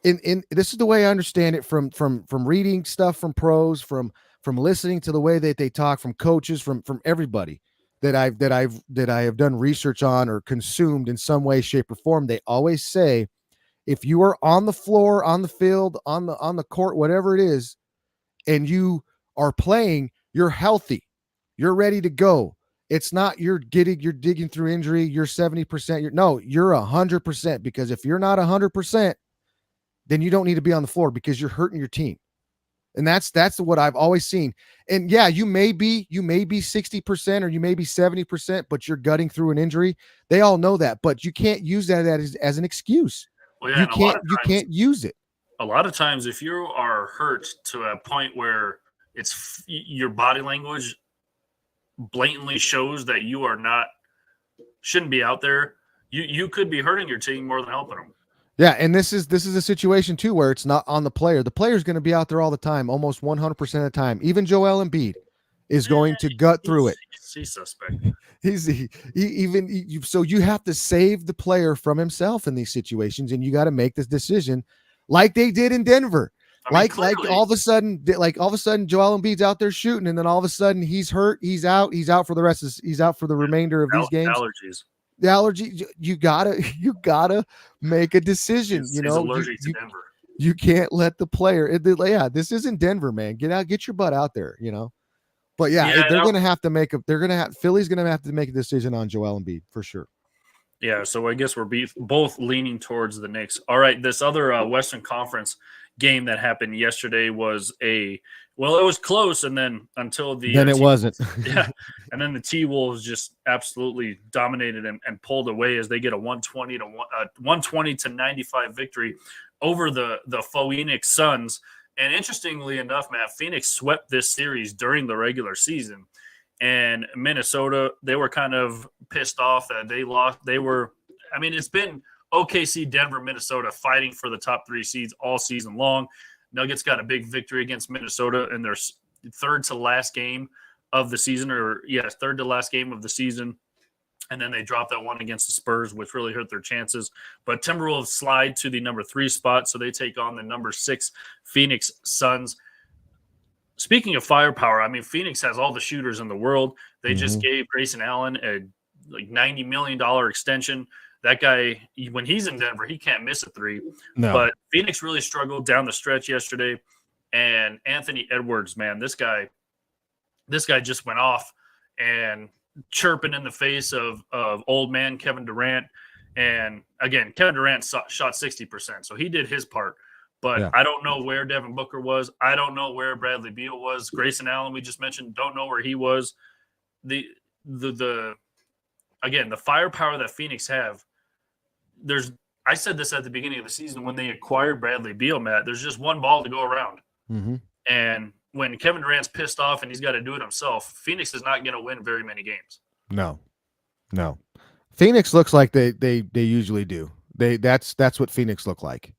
In this is the way I understand it from reading stuff from pros, from listening to the way that they talk, from coaches, from everybody that I have done research on or consumed in some way, shape, or form. They always say, if you are on the floor, on the field, on the court, whatever it is, and you are playing, you're healthy, you're ready to go. It's not you're digging through injury, you're 70%. You're 100%, because if you're not 100%, then you don't need to be on the floor, because you're hurting your team. And that's what I've always seen. And yeah, you may be 60% or you may be 70%, but you're gutting through an injury. They all know that, but you can't use that as an excuse. well, yeah, You and a lot of you times, can't use it. if you are hurt to a point where your body language blatantly shows that you are not shouldn't be out there, you could be hurting your team more than helping them. Yeah, and this is a situation too where it's not on the player. The player's going to be out there all the time, almost 100% of the time. Even Joel Embiid is going to gut through it. He's suspect. So you have to save the player from himself in these situations, and you got to make this decision, like they did in Denver. Like all of a sudden, Joel Embiid's out there shooting, and then all of a sudden he's hurt, he's out for the remainder of these games. Allergies. The allergy, you gotta make a decision. He's allergic to Denver. You can't let the player. This isn't Denver, man. Get your butt out there. But they're gonna have to Philly's gonna have to make a decision on Joel Embiid for sure. Yeah, so I guess we're both leaning towards the Knicks. All right, this other Western Conference game that happened yesterday was it was close, and then until the then it wasn't. Yeah, and then the T-Wolves just absolutely dominated and pulled away as they get a 120 to 95 victory over the Phoenix Suns. And interestingly enough, Matt, Phoenix swept this series during the regular season. And Minnesota, they were kind of pissed off that they lost. It's been OKC, Denver, Minnesota fighting for the top 3 seeds all season long. Nuggets got a big victory against Minnesota in their third to last game of the season, third to last game of the season. And then they dropped that one against the Spurs, which really hurt their chances. But Timberwolves slide to the number 3 spot, so they take on the number 6 Phoenix Suns. Speaking of firepower, Phoenix has all the shooters in the world. They just gave Grayson Allen a $90 million extension. That guy, when he's in Denver, he can't miss a 3. No. But Phoenix really struggled down the stretch yesterday. And Anthony Edwards, man, this guy just went off and chirping in the face of old man Kevin Durant. And again, Kevin Durant shot 60%, so he did his part. But I don't know where Devin Booker was. I don't know where Bradley Beal was. Grayson Allen, we just mentioned, don't know where he was. The firepower that Phoenix have, I said this at the beginning of the season when they acquired Bradley Beal, Matt, there's just one ball to go around. Mm-hmm. And when Kevin Durant's pissed off and he's got to do it himself, Phoenix is not going to win very many games. No. Phoenix looks like they usually do. That's what Phoenix look like.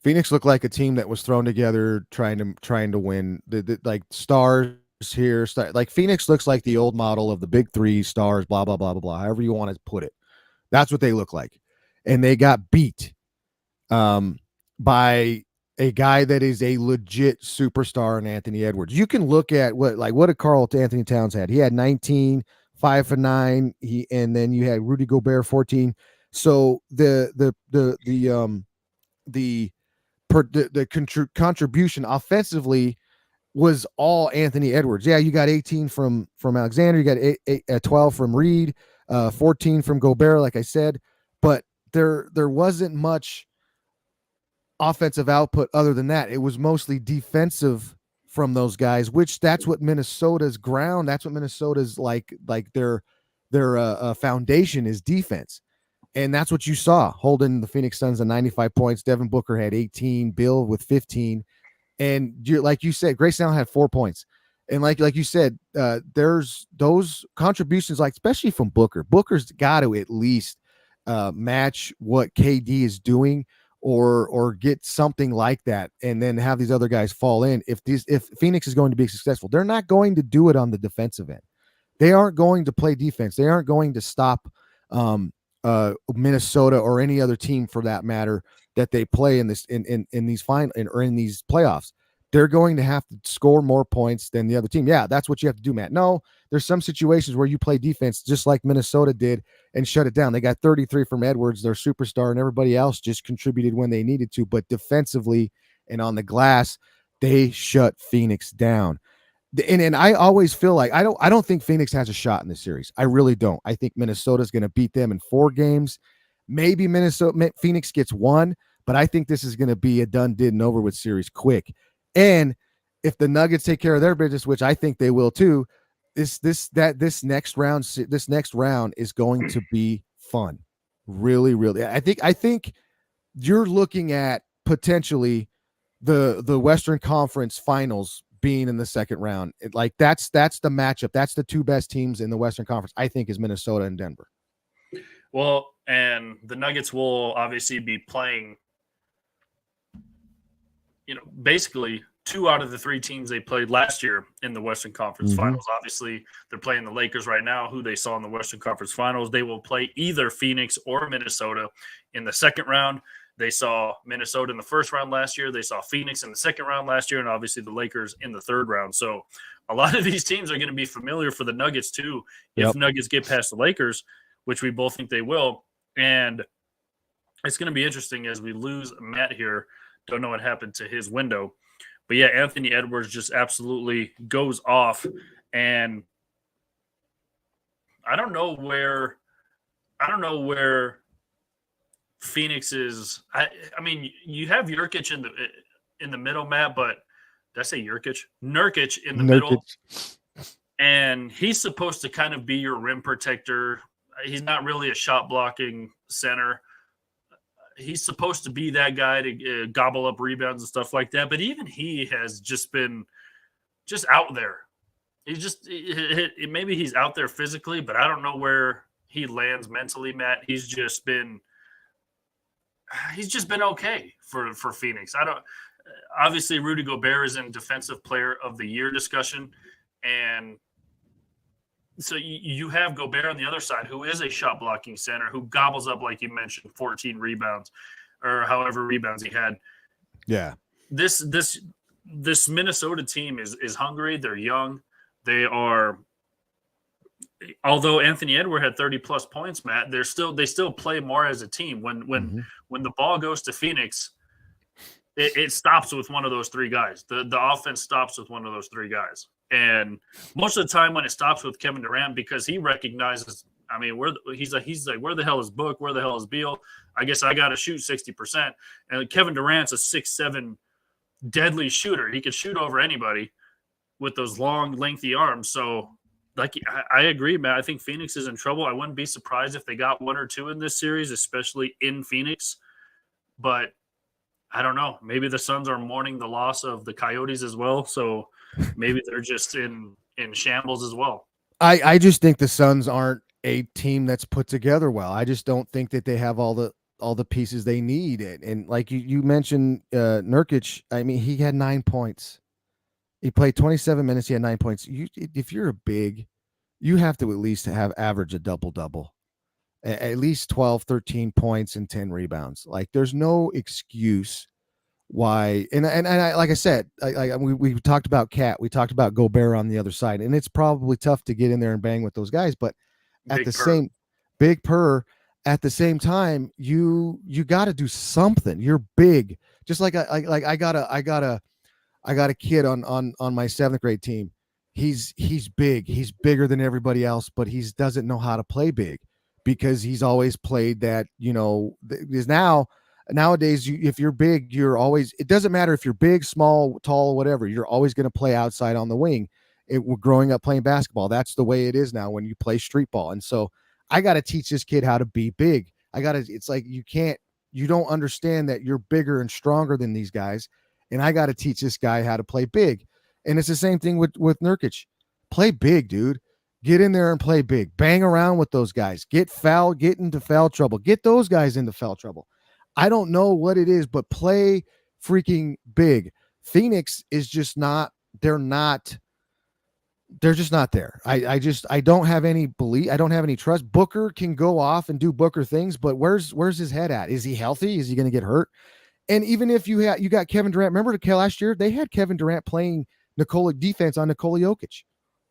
Phoenix looked like a team that was thrown together trying to win. Like stars here, like Phoenix looks like the old model of the big 3 stars, blah blah blah blah blah. However you want to put it, that's what they look like. And they got beat by a guy that is a legit superstar in Anthony Edwards. You can look at what did Karl Anthony Towns had? He had 19, 5 for 9. And then you had Rudy Gobert 14. So the contribution offensively was all Anthony Edwards. Yeah, you got 18 from Alexander, you got 12 from Reed, 14 from Gobert, like I said, but there wasn't much offensive output other than that. It was mostly defensive from those guys, which that's what Minnesota's ground. That's what Minnesota's like their foundation is defense. And that's what you saw, holding the Phoenix Suns to 95 points. Devin Booker had 18, Bill with 15. And like you said, Grayson Allen had 4 points. And like you said, there's those contributions, like especially from Booker. Booker's got to at least match what KD is doing, or get something like that, and then have these other guys fall in. If Phoenix is going to be successful, they're not going to do it on the defensive end. They aren't going to play defense. They aren't going to stop Minnesota or any other team for that matter that they play in these or in these playoffs. They're going to have to score more points than the other team. Yeah, that's what you have to do, Matt. No, there's some situations where you play defense just like Minnesota did and shut it down. They got 33 from Edwards, their superstar, and everybody else just contributed when they needed to. But defensively and on the glass, they shut Phoenix down. And I always feel like I don't think Phoenix has a shot in this series. I really don't. I think Minnesota's going to beat them in 4 games. Maybe Phoenix gets 1, but I think this is going to be a done, did, and over with series quick. And if the Nuggets take care of their business, which I think they will too, this next round is going to be fun. Really, really. I think you're looking at potentially the Western Conference Finals being in the second round. That's the matchup. That's the 2 best teams in the Western Conference, I think, is Minnesota and Denver. Well, and the Nuggets will obviously be playing, basically 2 out of the 3 teams they played last year in the Western Conference Finals. Obviously, they're playing the Lakers right now, who they saw in the Western Conference Finals. They will play either Phoenix or Minnesota in the second round. They saw Minnesota in the first round last year. They saw Phoenix in the second round last year, and obviously the Lakers in the third round. So a lot of these teams are going to be familiar for the Nuggets too, if Nuggets get past the Lakers, which we both think they will. And it's going to be interesting as we lose Matt here. Don't know what happened to his window. But yeah, Anthony Edwards just absolutely goes off. And I don't know where Phoenix is. I mean, you have Jurkic in the middle, Matt, but did I say Jurkic? Nurkic in the middle. And he's supposed to kind of be your rim protector. He's not really a shot blocking center. He's supposed to be that guy to gobble up rebounds and stuff like that. But even he has just been just out there. He's just maybe he's out there physically, but I don't know where he lands mentally, Matt. He's just been okay for Phoenix. Obviously Rudy Gobert is in Defensive Player of the Year discussion, and so you have Gobert on the other side, who is a shot blocking center, who gobbles up, like you mentioned, 14 rebounds or however rebounds he had. Yeah. This Minnesota team is hungry. They're young. They are, although Anthony Edwards had 30 plus points, Matt, they still play more as a team. When the ball goes to Phoenix, it stops with one of those 3 guys. The offense stops with one of those 3 guys. And most of the time when it stops with Kevin Durant, because he recognizes, I mean, he's like, where the hell is Book? Where the hell is Beal? I guess I got to shoot 60%. And Kevin Durant's a 6'7" deadly shooter. He can shoot over anybody with those long, lengthy arms. So, like, I agree, Matt. I think Phoenix is in trouble. I wouldn't be surprised if they got 1 or 2 in this series, especially in Phoenix. But I don't know. Maybe the Suns are mourning the loss of the Coyotes as well. So maybe they're just in shambles as well. I just think the Suns aren't a team that's put together well. I just don't think that they have all the pieces they need. And like you mentioned, Nurkic, I mean, he had 9 points. He played 27 minutes. He had 9 points. If you're a big, you have to at least have average a double-double. At least 12, 13 points and 10 rebounds. Like, there's no excuse why. And I, like I said, we talked about Cat. We talked about Gobert on the other side. And it's probably tough to get in there and bang with those guys. But at Big Purr, at the same time, you got to do something. You're big. Just like I got a kid on my 7th grade team. He's big. He's bigger than everybody else, but he doesn't know how to play big because he's always played that, because nowadays, if you're big, you're always, it doesn't matter if you're big, small, tall, whatever, you're always going to play outside on the wing. Growing up playing basketball, that's the way it is now when you play street ball. And so I got to teach this kid how to be big. It's like you don't understand that you're bigger and stronger than these guys. And I got to teach this guy how to play big. And it's the same thing with Nurkic. Play big, dude. Get in there and play big. Bang around with those guys. Get into foul trouble. Get those guys into foul trouble. I don't know what it is, but play freaking big. Phoenix is just not, they're just not there. I don't have any belief. I don't have any trust. Booker can go off and do Booker things, but where's his head at? Is he healthy? Is he going to get hurt? And even if you got Kevin Durant, remember last year they had Kevin Durant playing defense on Nikola Jokic.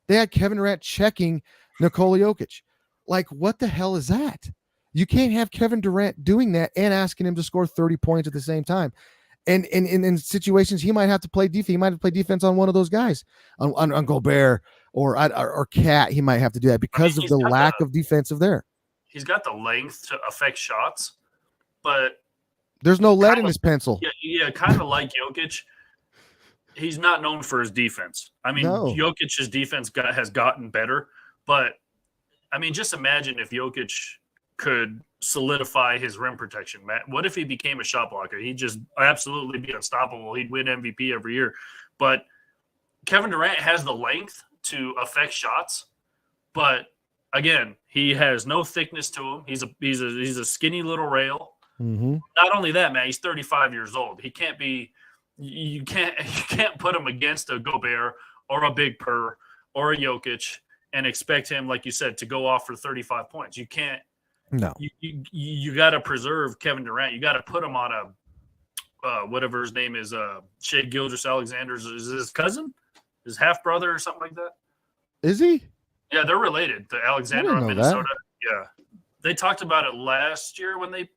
They had Kevin Durant checking Nikola Jokic. Like, what the hell is that? You can't have Kevin Durant doing that and asking him to score 30 points at the same time. And in situations, he might have to play defense. He might have to play defense on one of those guys, on Gobert or Cat. He might have to do that because of the lack of defensive there. He's got the length to affect shots, but there's no lead in his pencil. Yeah, kind of like Jokic. He's not known for his defense. I mean, Jokic's defense has gotten better, but I mean, just imagine if Jokic could solidify his rim protection. Matt, what if he became a shot blocker? He'd just absolutely be unstoppable. He'd win MVP every year. But Kevin Durant has the length to affect shots, but again, he has no thickness to him. He's a skinny little rail. Mm-hmm. Not only that, man, he's 35 years old. He can't be. You can't put him against a Gobert or a Big Purr or a Jokic and expect him, like you said, to go off for 35 points. You can't. No. You got to preserve Kevin Durant. You got to put him on a whatever his name is. Shea Gilgeous-Alexander's is his cousin, his half brother or something like that. Is he? Yeah, they're related to Alexander of Minnesota. That. Yeah, they talked about it last year when they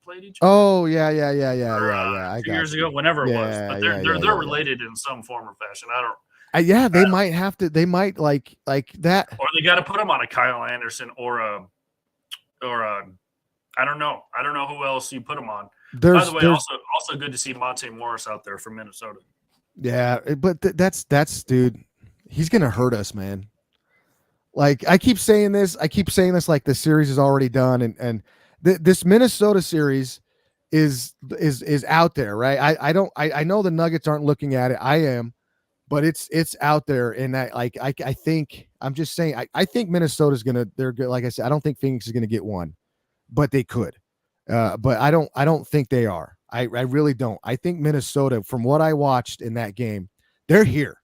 played each other. Oh yeah. I 2 years ago, whenever it was. But they're related in some form or fashion. I don't. They might have to. They might like that. Or they got to put him on a Kyle Anderson or a. I don't know. I don't know who else you put him on. By the way, also good to see Monte Morris out there from Minnesota. Yeah, but that's dude. He's gonna hurt us, man. Like I keep saying this like the series is already done, and this Minnesota series is out there, right? I know the Nuggets aren't looking at it. I am, but it's out there, and I think I'm just saying I think Minnesota's they're good. Like I said, I don't think Phoenix is gonna get one, but they could. But I don't think they are. I really don't. I think Minnesota, from what I watched in that game, they're here.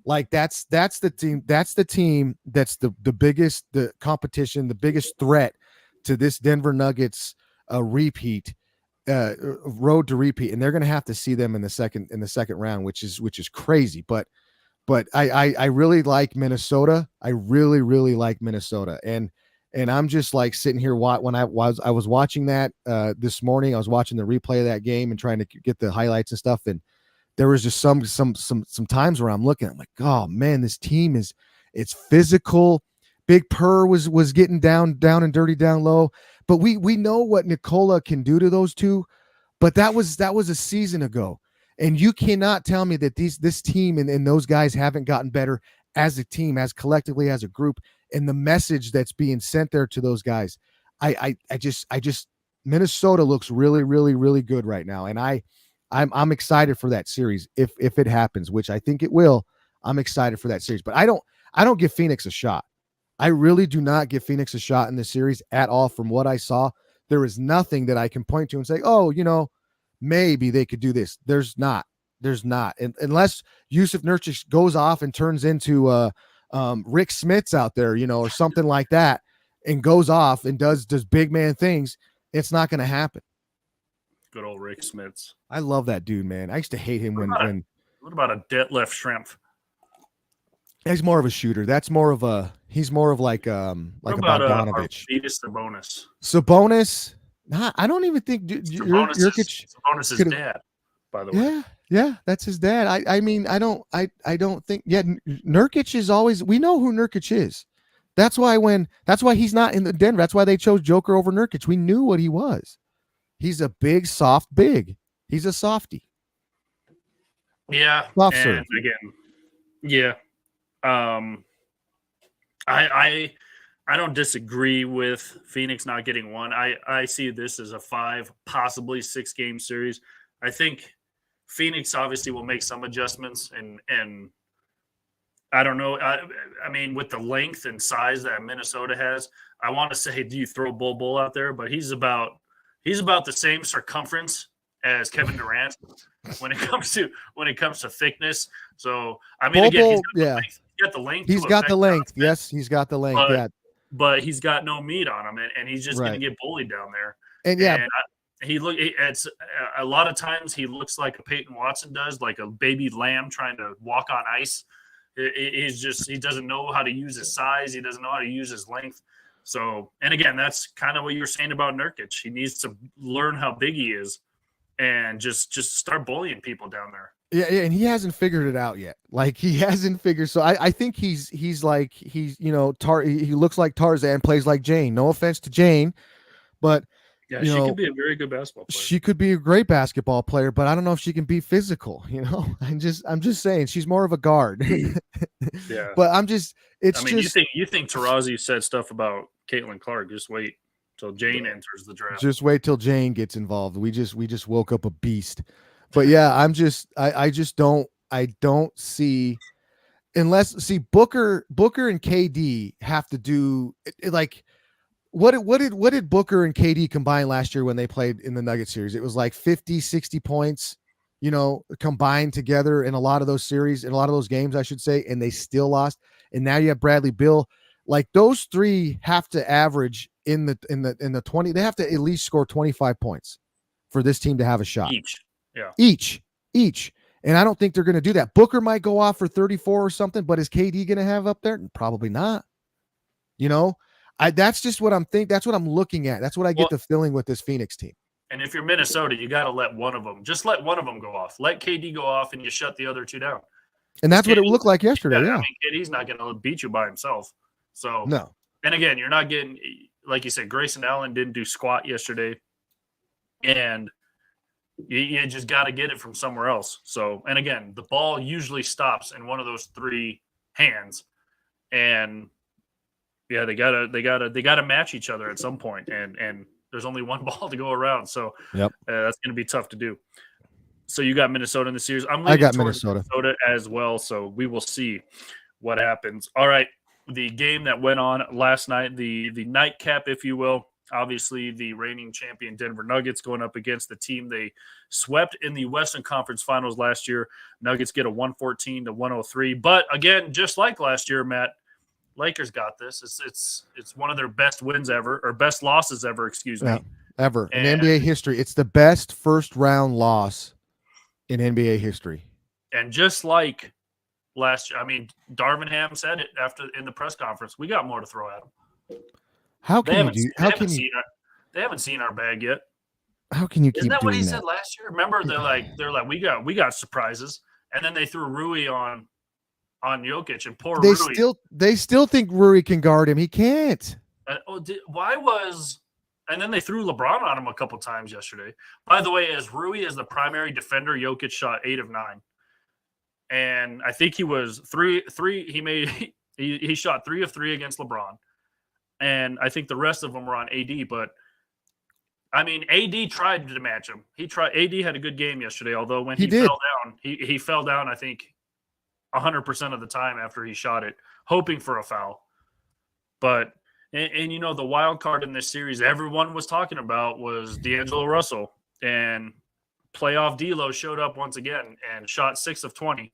Like that's the team. That's the team. That's the biggest competition, the biggest threat to this Denver Nuggets repeat, road to repeat, and they're going to have to see them in the second round, which is crazy. But I really like Minnesota. I really like Minnesota, and I'm just like sitting here when I was watching that this morning. I was watching the replay of that game and trying to get the highlights and stuff, and there was just some times where I'm looking, I'm like, oh man, this team it's physical. Big Purr was getting down and dirty down low, but we know what Nikola can do to those two, but that was a season ago, and you cannot tell me that this team and those guys haven't gotten better as a team, as collectively as a group, and the message that's being sent there to those guys. I just Minnesota looks really good right now, and I'm excited for that series if it happens, which I think it will. I'm excited for that series, but I don't give Phoenix a shot. I really do not give Phoenix a shot in this series at all. From what I saw, there is nothing that I can point to and say, oh, maybe they could do this. There's not, and unless Yusuf Nurkic goes off and turns into Rick Smits out there, or something like that, and goes off and does big man things, it's not going to happen. Good old Rick Smits. I love that dude, man. I used to hate him when. What about a Detlef Schrempf? He's more of a shooter. He's more of like Bogdanovich. Sabonis. I don't even think Sabonis is dad, by the way. Yeah, that's his dad. I mean, I don't think. Yeah, Nurkic is always. We know who Nurkic is. That's why he's not in the Denver. That's why they chose Joker over Nurkic. We knew what he was. He's a big, soft big. He's a softie. Yeah. Soft and serve. Again, yeah. I I don't disagree with Phoenix not getting one. I see this as a 5, possibly 6 game series. I think Phoenix obviously will make some adjustments, and I don't know. I mean, with the length and size that Minnesota has, I want to say, do you throw Bull out there? But he's about the same circumference as Kevin Durant when it comes to thickness. So I mean, again, Bobo, yeah, he's got the length he's to got the affect length. offense, Yes, he's got the length. but Yeah, but he's got no meat on him, and he's just going to right. get bullied down there. And yeah, And it's a lot of times he looks like a Peyton Watson does, like a baby lamb trying to walk on ice. He doesn't know how to use his size. He doesn't know how to use his length. So, and again, that's kind of what you were saying about Nurkic. He needs to learn how big he is and just start bullying people down there. yeah, and he hasn't figured it out yet. Like he hasn't figured. So I think he's he looks like Tarzan, plays like Jane. No offense to Jane, but Yeah, you she know could be a very good basketball player. she could be a great basketball player, but I don't know if she can be physical. I'm just saying she's more of a guard. Yeah, But it's I mean, just you think Tarazi said stuff about Caitlin Clark? Just wait till Jane enters the draft. just wait till Jane gets involved. We just woke up a beast. But yeah, I don't see, unless see Booker and KD have to do like what did Booker and KD combine last year when they played in the Nugget series? It was like 50, 60 points, combined together in a lot of those series, in a lot of those games, I should say, and they still lost. And now you have Bradley Beal. Like those three have to average in the 20. They have to at least score 25 points for this team to have a shot. Yeah. Each. And I don't think they're going to do that. Booker might go off for 34 or something, but is KD going to have up there? Probably not. That's just what I'm thinking. That's what I'm looking at. That's what I get the feeling with this Phoenix team. And if you're Minnesota, you got to let one of them go off. Let KD go off, and you shut the other two down. And that's what it looked like yesterday. Yeah. I mean, KD's not going to beat you by himself. So no. And again, you're not getting, like you said, Grayson Allen didn't do squat yesterday, and you just got to get it from somewhere else. So, and again, the ball usually stops in one of those three hands, and yeah, they gotta match each other at some point, and there's only one ball to go around, so that's going to be tough to do. So you got Minnesota in the series. I got Minnesota as well, so we will see what happens. All right, the game that went on last night, the nightcap, if you will. Obviously, the reigning champion Denver Nuggets going up against the team they swept in the Western Conference Finals last year. Nuggets get a 114-103. But again, just like last year, Matt, Lakers got this. It's one of their best wins ever, or best losses ever, excuse me. Ever in NBA history. It's the best first round loss in NBA history. And just like last year, I mean, Darvin Ham said it in the press conference. We got more to throw at them. They haven't seen our bag yet. How can you keep doing that? Isn't that what he said last year? Remember, they're like we got surprises, and then they threw Rui on Jokic, and Rui. They still think Rui can guard him. He can't. And then they threw LeBron on him a couple times yesterday. By the way, as Rui is the primary defender, Jokic shot 8 of 9, and I think he was three. He shot 3 of 3 against LeBron. And I think the rest of them were on AD, but I mean, AD tried to match him. AD had a good game yesterday, although when he fell down, he fell down, I think, 100% of the time after he shot it, hoping for a foul. But, and the wild card in this series everyone was talking about was D'Angelo Russell. And playoff D'Lo showed up once again and shot 6 of 20.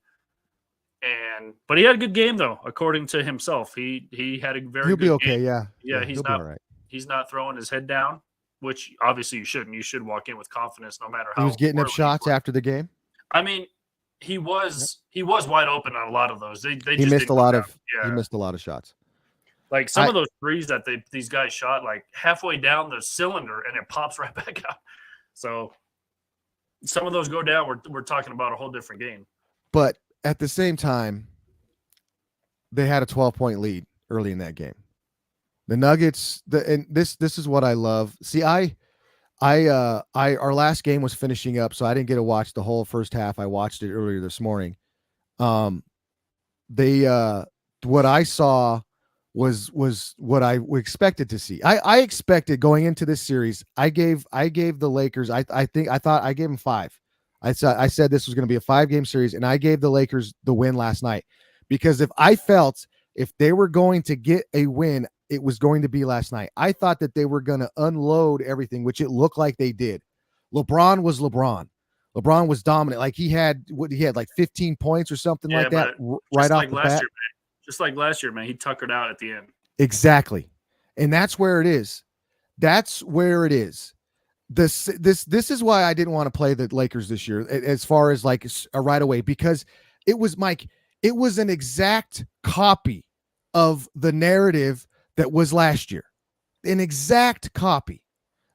But he had a good game though, according to himself. He had a very. He'll good be okay. game. Yeah. He's not. Right. He's not throwing his head down, which obviously you shouldn't. You should walk in with confidence, no matter how. He was getting up shots after the game. I mean, he was wide open on a lot of those. He missed a lot of. He missed a lot of shots. Like some of those threes that these guys shot, like halfway down the cylinder, and it pops right back out. So some of those go down. We're talking about a whole different game. But at the same time, they had a 12-point lead early in that game. The Nuggets, and this is what I love. See, our last game was finishing up, so I didn't get to watch the whole first half. I watched it earlier this morning. What I saw was what I expected to see. I expected going into this series. I gave the Lakers. I thought I gave them 5. I said this was going to be a 5-game series, and I gave the Lakers the win last night because if they were going to get a win, it was going to be last night. I thought that they were going to unload everything, which it looked like they did. LeBron was LeBron. LeBron was dominant. Like he had like 15 points or something like that right off the bat. Just like last year, man, he tuckered out at the end. Exactly. And that's where it is. That's where it is. This is why I didn't want to play the Lakers this year as far as like right away, because it was an exact copy of the narrative that was last year. An exact copy.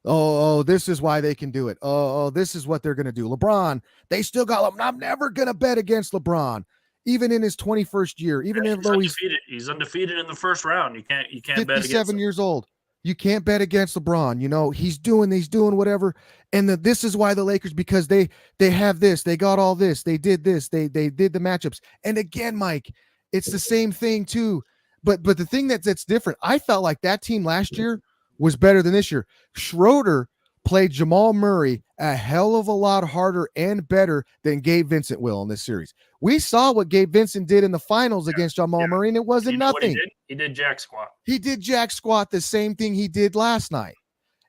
Oh, this is why they can do it. Oh, this is what they're going to do. LeBron, they still got LeBron. I'm never going to bet against LeBron, even in his 21st year. Even though he's undefeated in the first round. You can't bet against him. 57 years old. You can't bet against LeBron. You know, he's doing whatever. And this is why the Lakers, because they have this, they got all this, they did this, they did the matchups. And again, Mike, it's the same thing too. But the thing that's different, I felt like that team last year was better than this year. Schroeder played Jamal Murray a hell of a lot harder and better than Gabe Vincent will in this series. We saw what Gabe Vincent did in the finals against Jamal Murray, and it wasn't nothing. He did jack squat. He did jack squat the same thing he did last night.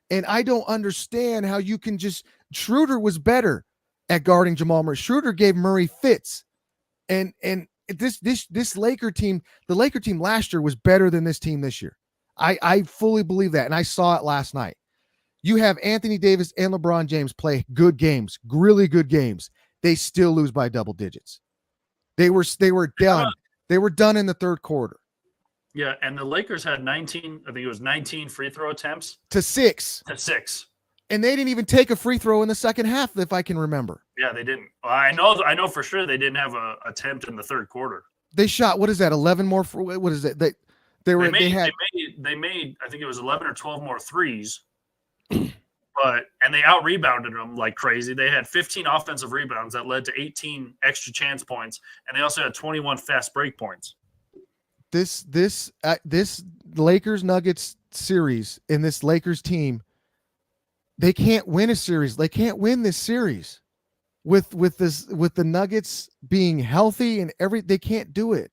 And I don't understand how you can Schroeder was better at guarding Jamal Murray. Schroeder gave Murray fits. And this Laker team, the Laker team last year was better than this team this year. I fully believe that, and I saw it last night. You have Anthony Davis and LeBron James play good games, really good games. They still lose by double digits. They were done. They were done in the third quarter. Yeah, and the Lakers had 19, I think it was 19 free throw attempts. To 6. And they didn't even take a free throw in the second half, if I can remember. Yeah, they didn't. I know for sure they didn't have an attempt in the third quarter. They shot, what is that, 11 more? What is it? They made I think it was 11 or 12 more threes, and they out-rebounded them like crazy. They had 15 offensive rebounds that led to 18 extra chance points, and they also had 21 fast break points. This Lakers Nuggets series in this Lakers team, they can't win a series. They can't win this series with the Nuggets being healthy and they can't do it.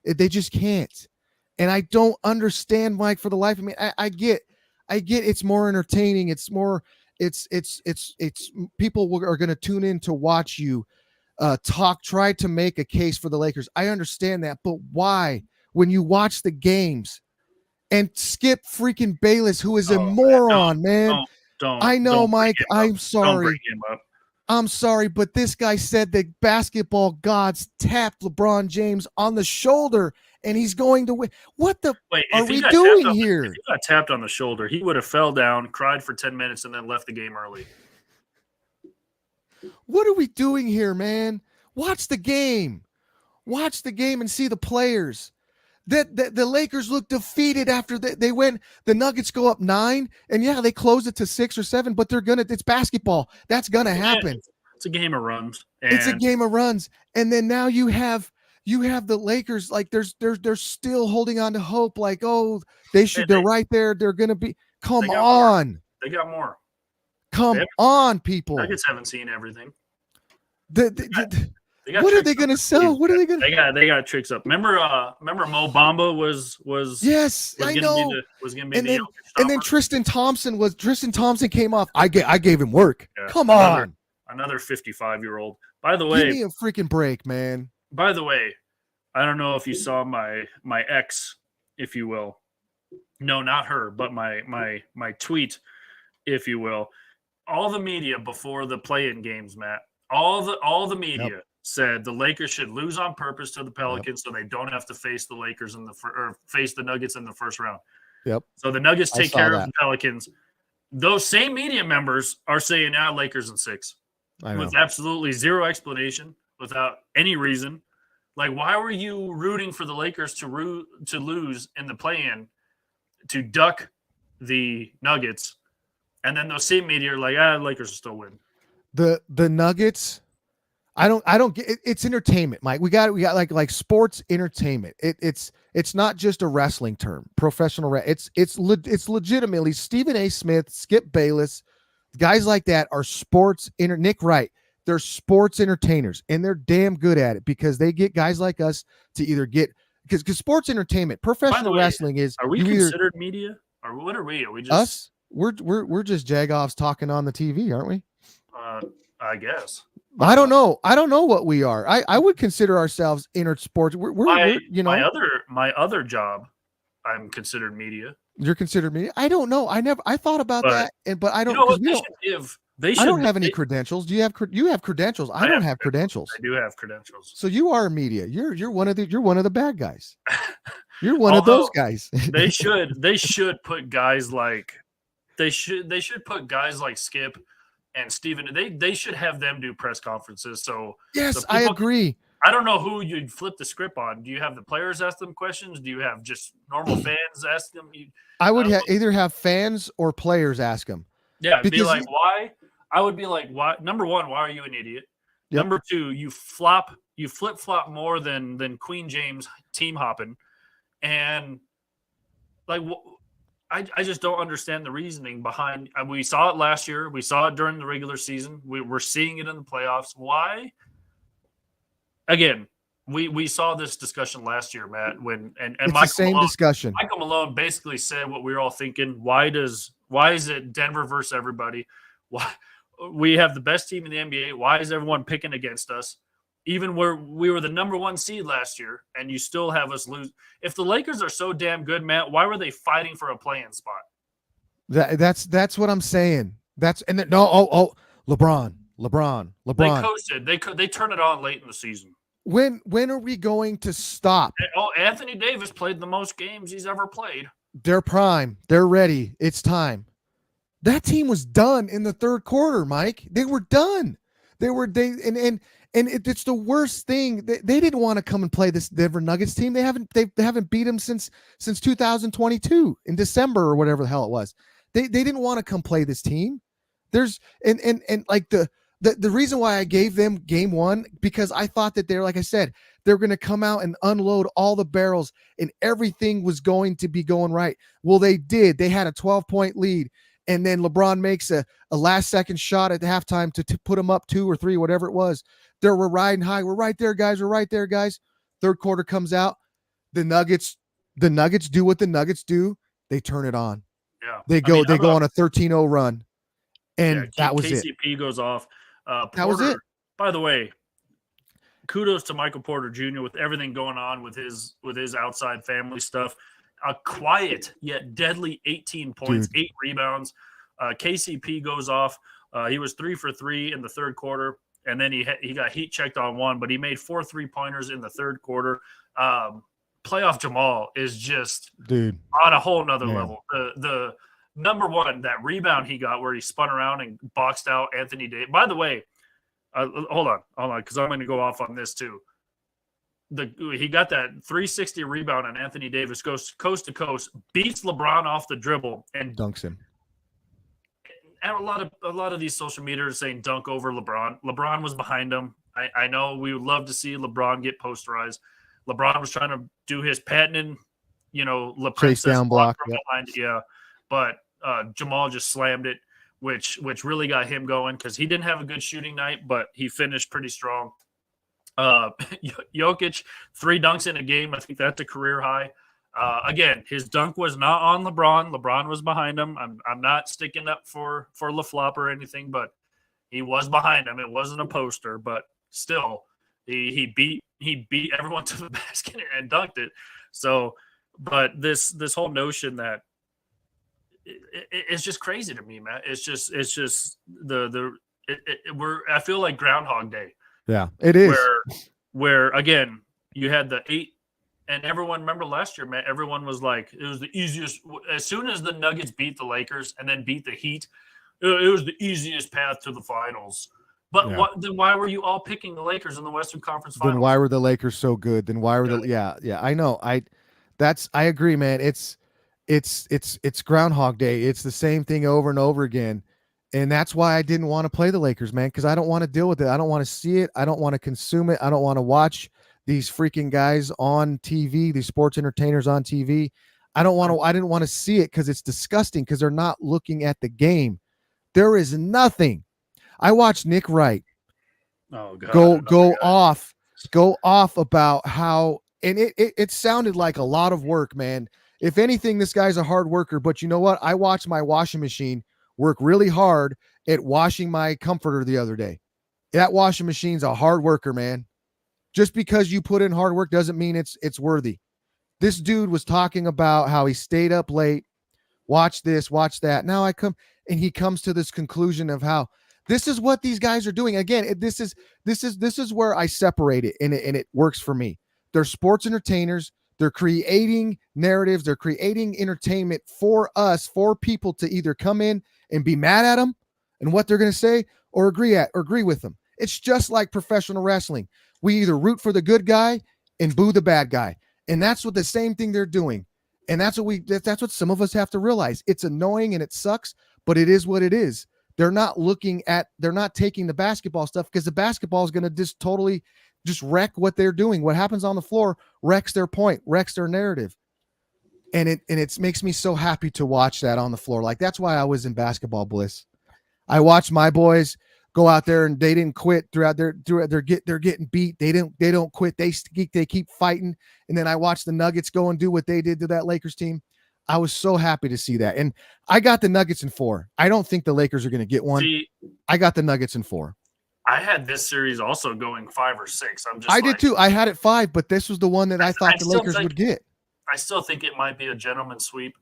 They just can't. And I don't understand, Mike, for the life of me. I get it's more entertaining. It's people are going to tune in to watch you try to make a case for the Lakers. I understand that, but why? When you watch the games and Skip freaking Bayless, who is a moron, man. I know, Mike. I'm sorry. Don't bring him up. I'm sorry, but this guy said that basketball gods tapped LeBron James on the shoulder and he's going to win. What are we doing here? If he got tapped on the shoulder, he would have fell down, cried for 10 minutes, and then left the game early. What are we doing here, man? Watch the game. Watch the game and see the players. The Lakers look defeated after they went. The Nuggets go up 9, and yeah, they close it to 6 or 7. But it's basketball. That's gonna happen. It's a game of runs. It's a game of runs, and then now you have the Lakers. Like they're still holding on to hope. Like they're right there. They're gonna be. Come on. They got more. Come on, people. Nuggets haven't seen everything. What are they going to sell? What are they going to? They got tricks up. Remember Mo Bamba was yes, I know. Was going to be and then Tristan Thompson came off. I gave him work. Yeah, come on, another 55-year-old. By the way, give me a freaking break, man. By the way, I don't know if you saw my ex, if you will. No, not her, but my tweet, if you will. All the media before the play-in games, Matt. All the media said the Lakers should lose on purpose to the Pelicans so they don't have to face the Lakers face the Nuggets in the first round. Yep. So the Nuggets take care of the Pelicans. Those same media members are saying, Lakers in 6. With absolutely zero explanation, without any reason. Like, why were you rooting for the Lakers to lose in the play-in to duck the Nuggets? And then those same media are like, Lakers will still win. The Nuggets, I don't get it, it's entertainment, Mike. We got like sports entertainment. It's not just a wrestling term. Professional it's legitimately Stephen A. Smith, Skip Bayless, guys like that are Nick Wright. They're sports entertainers and they're damn good at it because they get guys like us to either get because sports entertainment, professional wrestling is are we considered media? Or what are we? Are we just us? We're just jagoffs talking on the TV, aren't we? I guess. I don't know. I don't know what we are. I would consider ourselves inner sports. We're you know my other job, I'm considered media. You're considered media. I don't know. I thought about that, but I don't. You know what, I don't have any credentials. Do you have credentials? I don't have credentials. I do have credentials. So you are media. You're one of the bad guys. You're one of those guys. they should put guys like Skip and Steven. They should have them do press conferences. So yes, I agree. I don't know who you'd flip the script on. Do you have the players ask them questions? Do you have just normal fans ask them? I would either have fans or players ask them. Yeah, be like, why? I would be like, why? Number one, why are you an idiot? Yep. Number two, you flip flop more than Queen James team hopping, and like, I just don't understand the reasoning behind. We saw it last year. We saw it during the regular season. We're seeing it in the playoffs. Why? Again, we saw this discussion last year, Matt. When and it's Michael the same Malone, discussion. Michael Malone basically said what we were all thinking. Why is it Denver versus everybody? Why we have the best team in the NBA? Why is everyone picking against us? Even where we were the number one seed last year, and you still have us lose. If the Lakers are so damn good, Matt, why were they fighting for a play-in spot? That's what I'm saying. LeBron. They coasted. They turn it on late in the season. When are we going to stop? Anthony Davis played the most games he's ever played. They're prime. They're ready. It's time. That team was done in the third quarter, Mike. They were done. It's the worst thing. They didn't want to come and play this Denver Nuggets team. They haven't beat them since 2022 in December or whatever the hell it was. They didn't want to come play this team. There's like the reason why I gave them game one, because I thought that they're, like I said, they're going to come out and unload all the barrels and everything was going to be going right. Well, they did. They had a 12-point lead. And then LeBron makes a last-second shot at the halftime to put them up 2 or 3, whatever it was. We're riding high. We're right there, guys. We're right there, guys. Third quarter comes out. The Nuggets do what the Nuggets do. They turn it on. Yeah, they go on a 13-0 run, and that was it. KCP goes off. Porter, that was it. By the way, kudos to Michael Porter Jr. with everything going on with his outside family stuff. A quiet yet deadly 18 points, 8 rebounds. KCP goes off. He was 3 for 3 in the third quarter, and then he got heat checked on 1, but he made 4 3-pointers in the third quarter. Playoff Jamal is just on a whole nother level. The number one, that rebound he got where he spun around and boxed out Anthony Davis. By the way, hold on, because I'm going to go off on this too. He got that 360 rebound, and Anthony Davis goes coast to coast, beats LeBron off the dribble, and dunks him. And a lot of these social media are saying dunk over LeBron. LeBron was behind him. I know we would love to see LeBron get posterized. LeBron was trying to do his patented, chase down block from behind. Yeah, but Jamal just slammed it, which really got him going because he didn't have a good shooting night, but he finished pretty strong. Jokic, 3 dunks in a game. I think that's a career high. Again, his dunk was not on LeBron. LeBron was behind him. I'm not sticking up for LaFlop or anything, but he was behind him. It wasn't a poster, but still, he beat everyone to the basket and dunked it. So, but this whole notion that it's just crazy to me, man. It's just I feel like Groundhog Day. Yeah, it is. Where again, you had the 8, and everyone, remember last year, man, everyone was like, it was the easiest. As soon as the Nuggets beat the Lakers and then beat the Heat, it was the easiest path to the finals. But then why were you all picking the Lakers in the Western Conference Finals? Then why were the Lakers so good? Then why were I know. I agree, man. It's Groundhog Day. It's the same thing over and over again. And that's why I didn't want to play the Lakers, man, because I don't want to deal with it. I don't want to see it. I don't want to consume it. I don't want to watch these freaking guys on TV, these sports entertainers on TV. I didn't want to see it because it's disgusting because they're not looking at the game. There is nothing. I watched Nick Wright Oh God, go another guy. off about how, and it sounded like a lot of work, man. If anything, this guy's a hard worker, but you know what? I watched my washing machine work really hard at washing my comforter the other day. That washing machine's a hard worker, man. Just because you put in hard work doesn't mean it's worthy. This dude was talking about how he stayed up late, watch this, watch that. Now he comes to this conclusion of how this is what these guys are doing. Again, this is where I separate it, and it works for me. They're sports entertainers. They're creating narratives. They're creating entertainment for us, for people to either come in and be mad at them and what they're going to say, or agree with them. It's just like professional wrestling. We either root for the good guy and boo the bad guy, and that's what the same thing they're doing. And that's what some of us have to realize. It's annoying and it sucks, but it is what it is. They're not taking the basketball stuff because the basketball is going to just totally just wreck what they're doing. What happens on the floor wrecks their point, wrecks their narrative. And it makes me so happy to watch that on the floor. Like, that's why I was in basketball bliss. I watched my boys go out there and they didn't quit they're getting beat. They don't quit. They keep fighting. And then I watched the Nuggets go and do what they did to that Lakers team. I was so happy to see that. And I got the Nuggets in 4. I don't think the Lakers are going to get one. I got the Nuggets in 4. I had this series also going 5 or 6. I did too. I had it 5, but this was the one that I thought the Lakers would get. I still think it might be a gentleman's sweep.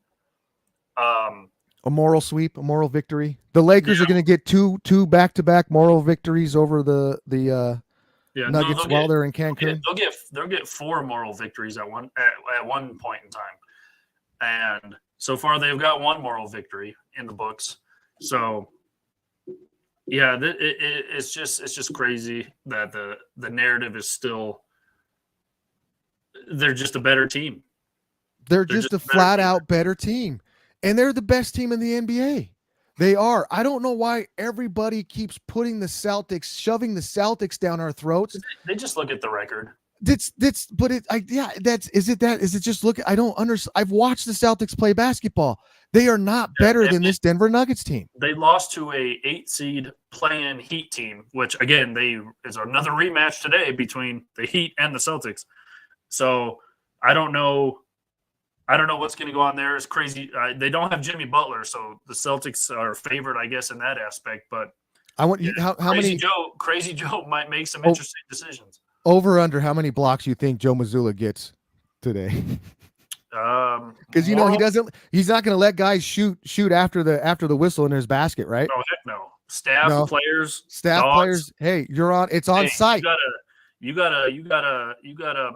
A moral sweep, a moral victory. The Lakers are going to get two back-to-back moral victories over the Nuggets while they're in Cancun. They'll get 4 moral victories at one point in time, and so far they've got 1 moral victory in the books. So, yeah, it's just crazy that the narrative is still they're just a better team. They're just a flat-out better team. And they're the best team in the NBA. They are. I don't know why everybody keeps putting shoving the Celtics down our throats. They just look at the record. Is it just look? I don't understand. I've watched the Celtics play basketball. They are not better than this Denver Nuggets team. They lost to a 8 seed play-in Heat team, which again, is another rematch today between the Heat and the Celtics. So I don't know what's going to go on there. It's crazy. They don't have Jimmy Butler, so the Celtics are favored, I guess, in that aspect. But I want you. How many? Crazy Joe might make some interesting decisions. Over under how many blocks you think Joe Mazzulla gets today? Because he doesn't. He's not going to let guys shoot after the whistle in his basket, right? No, heck no. Staff players. Hey, you're on. It's on site. You got a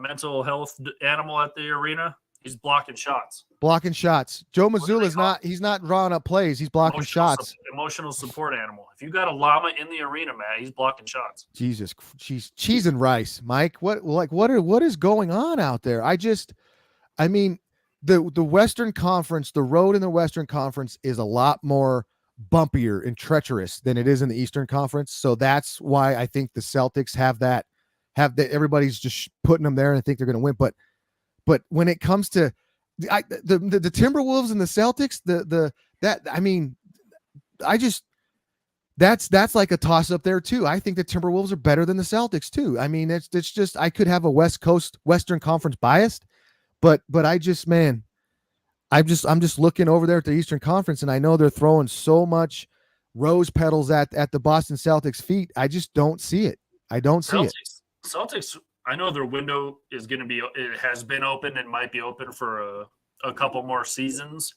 mental health animal at the arena. He's blocking shots. Joe Mazzulla's not. He's not drawing up plays. He's blocking shots. Emotional support animal. If you got a llama in the arena, man, he's blocking shots. Jesus, cheese and rice, Mike. What is going on out there? I mean, the Western Conference, the road in the Western Conference is a lot more bumpier and treacherous than it is in the Eastern Conference. So that's why I think the Celtics have that. Everybody's just putting them there and I think they're going to win, But when it comes to the Timberwolves and the Celtics, that's like a toss up there too. I think the Timberwolves are better than the Celtics too. I mean, it's just I could have a Western Conference biased, but I'm just looking over there at the Eastern Conference and I know they're throwing so much rose petals at the Boston Celtics feet. I just don't see it. I don't see it. Celtics. I know their window is going to be. It has been open and might be open for a couple more seasons,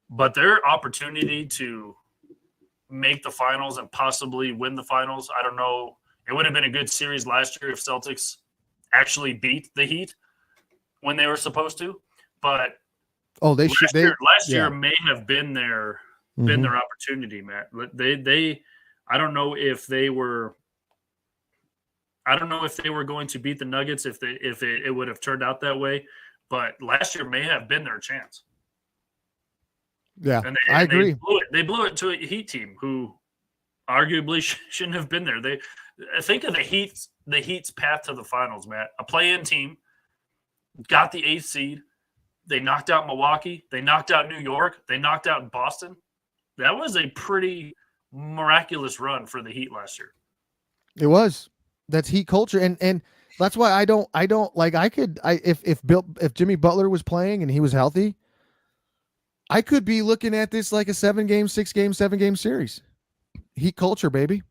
but their opportunity to make the finals and possibly win the finals. I don't know. It would have been a good series last year if Celtics actually beat the Heat when they were supposed to, but last year may have been their opportunity, Matt. I don't know if they were going to beat the Nuggets if it would have turned out that way, but last year may have been their chance. Yeah, and I agree. they blew it to a Heat team who arguably shouldn't have been there. They think of the Heat's path to the finals, Matt. A play-in team got the eighth seed. They knocked out Milwaukee. They knocked out New York. They knocked out Boston. That was a pretty miraculous run for the Heat last year. It was. That's Heat culture, and that's why I don't like. If Jimmy Butler was playing and he was healthy, I could be looking at this like a 7-game, 6-game, 7-game series. Heat culture, baby.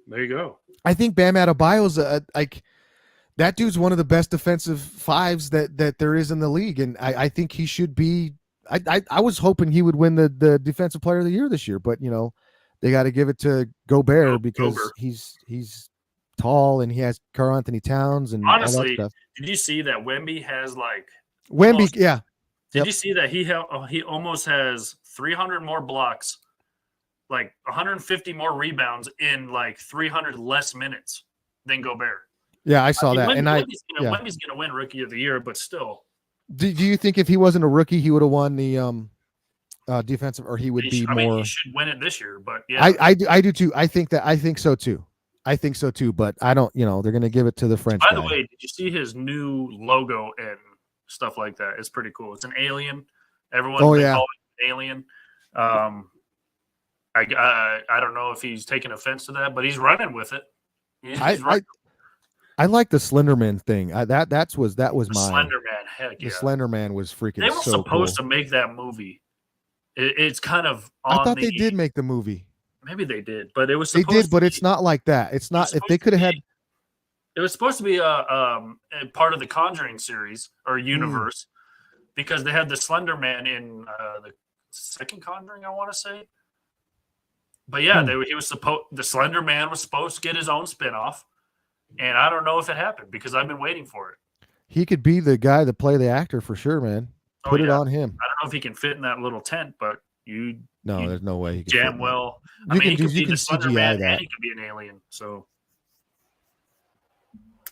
There you go. I think Bam Adebayo's like that dude's one of the best defensive fives that there is in the league, and I think he should be. I was hoping he would win the defensive player of the year this year, but they got to give it to Gobert because he's tall and he has Karl Anthony Towns and honestly, all that stuff. Did you see that Wemby has yeah. Did you see that he almost has 300 more blocks, like 150 more rebounds in like 300 less minutes than Gobert? Yeah, I saw that. Wemby's going to win Rookie of the Year, but still. Do you think if he wasn't a rookie, he would have won the defensive, or he would be more? I mean, he should win it this year, but yeah, I do too. I think so too. But I don't. They're going to give it to the French. By the way, did you see his new logo and stuff like that? It's pretty cool. It's an alien. Everyone call it an alien. I don't know if he's taking offense to that, but he's running with it. I like the Slenderman thing. That was mine. Slenderman, heck yeah. The Slenderman was freaking. They were so supposed cool. to make that movie. It's kind of. I thought they did make the movie. Maybe they did, but it was. They did, but it's not like that. It's not. If they could have had. It was supposed to be a part of the Conjuring series or universe, because they had the Slender Man in the second Conjuring, I want to say. But yeah, the Slender Man was supposed to get his own spinoff, and I don't know if it happened because I've been waiting for it. He could be the guy to play the actor for sure, man. Put it on him. I don't know if he can fit in that little tent, but there's no way he can. Jam well. He could be the Slender Man and he could be an alien. So,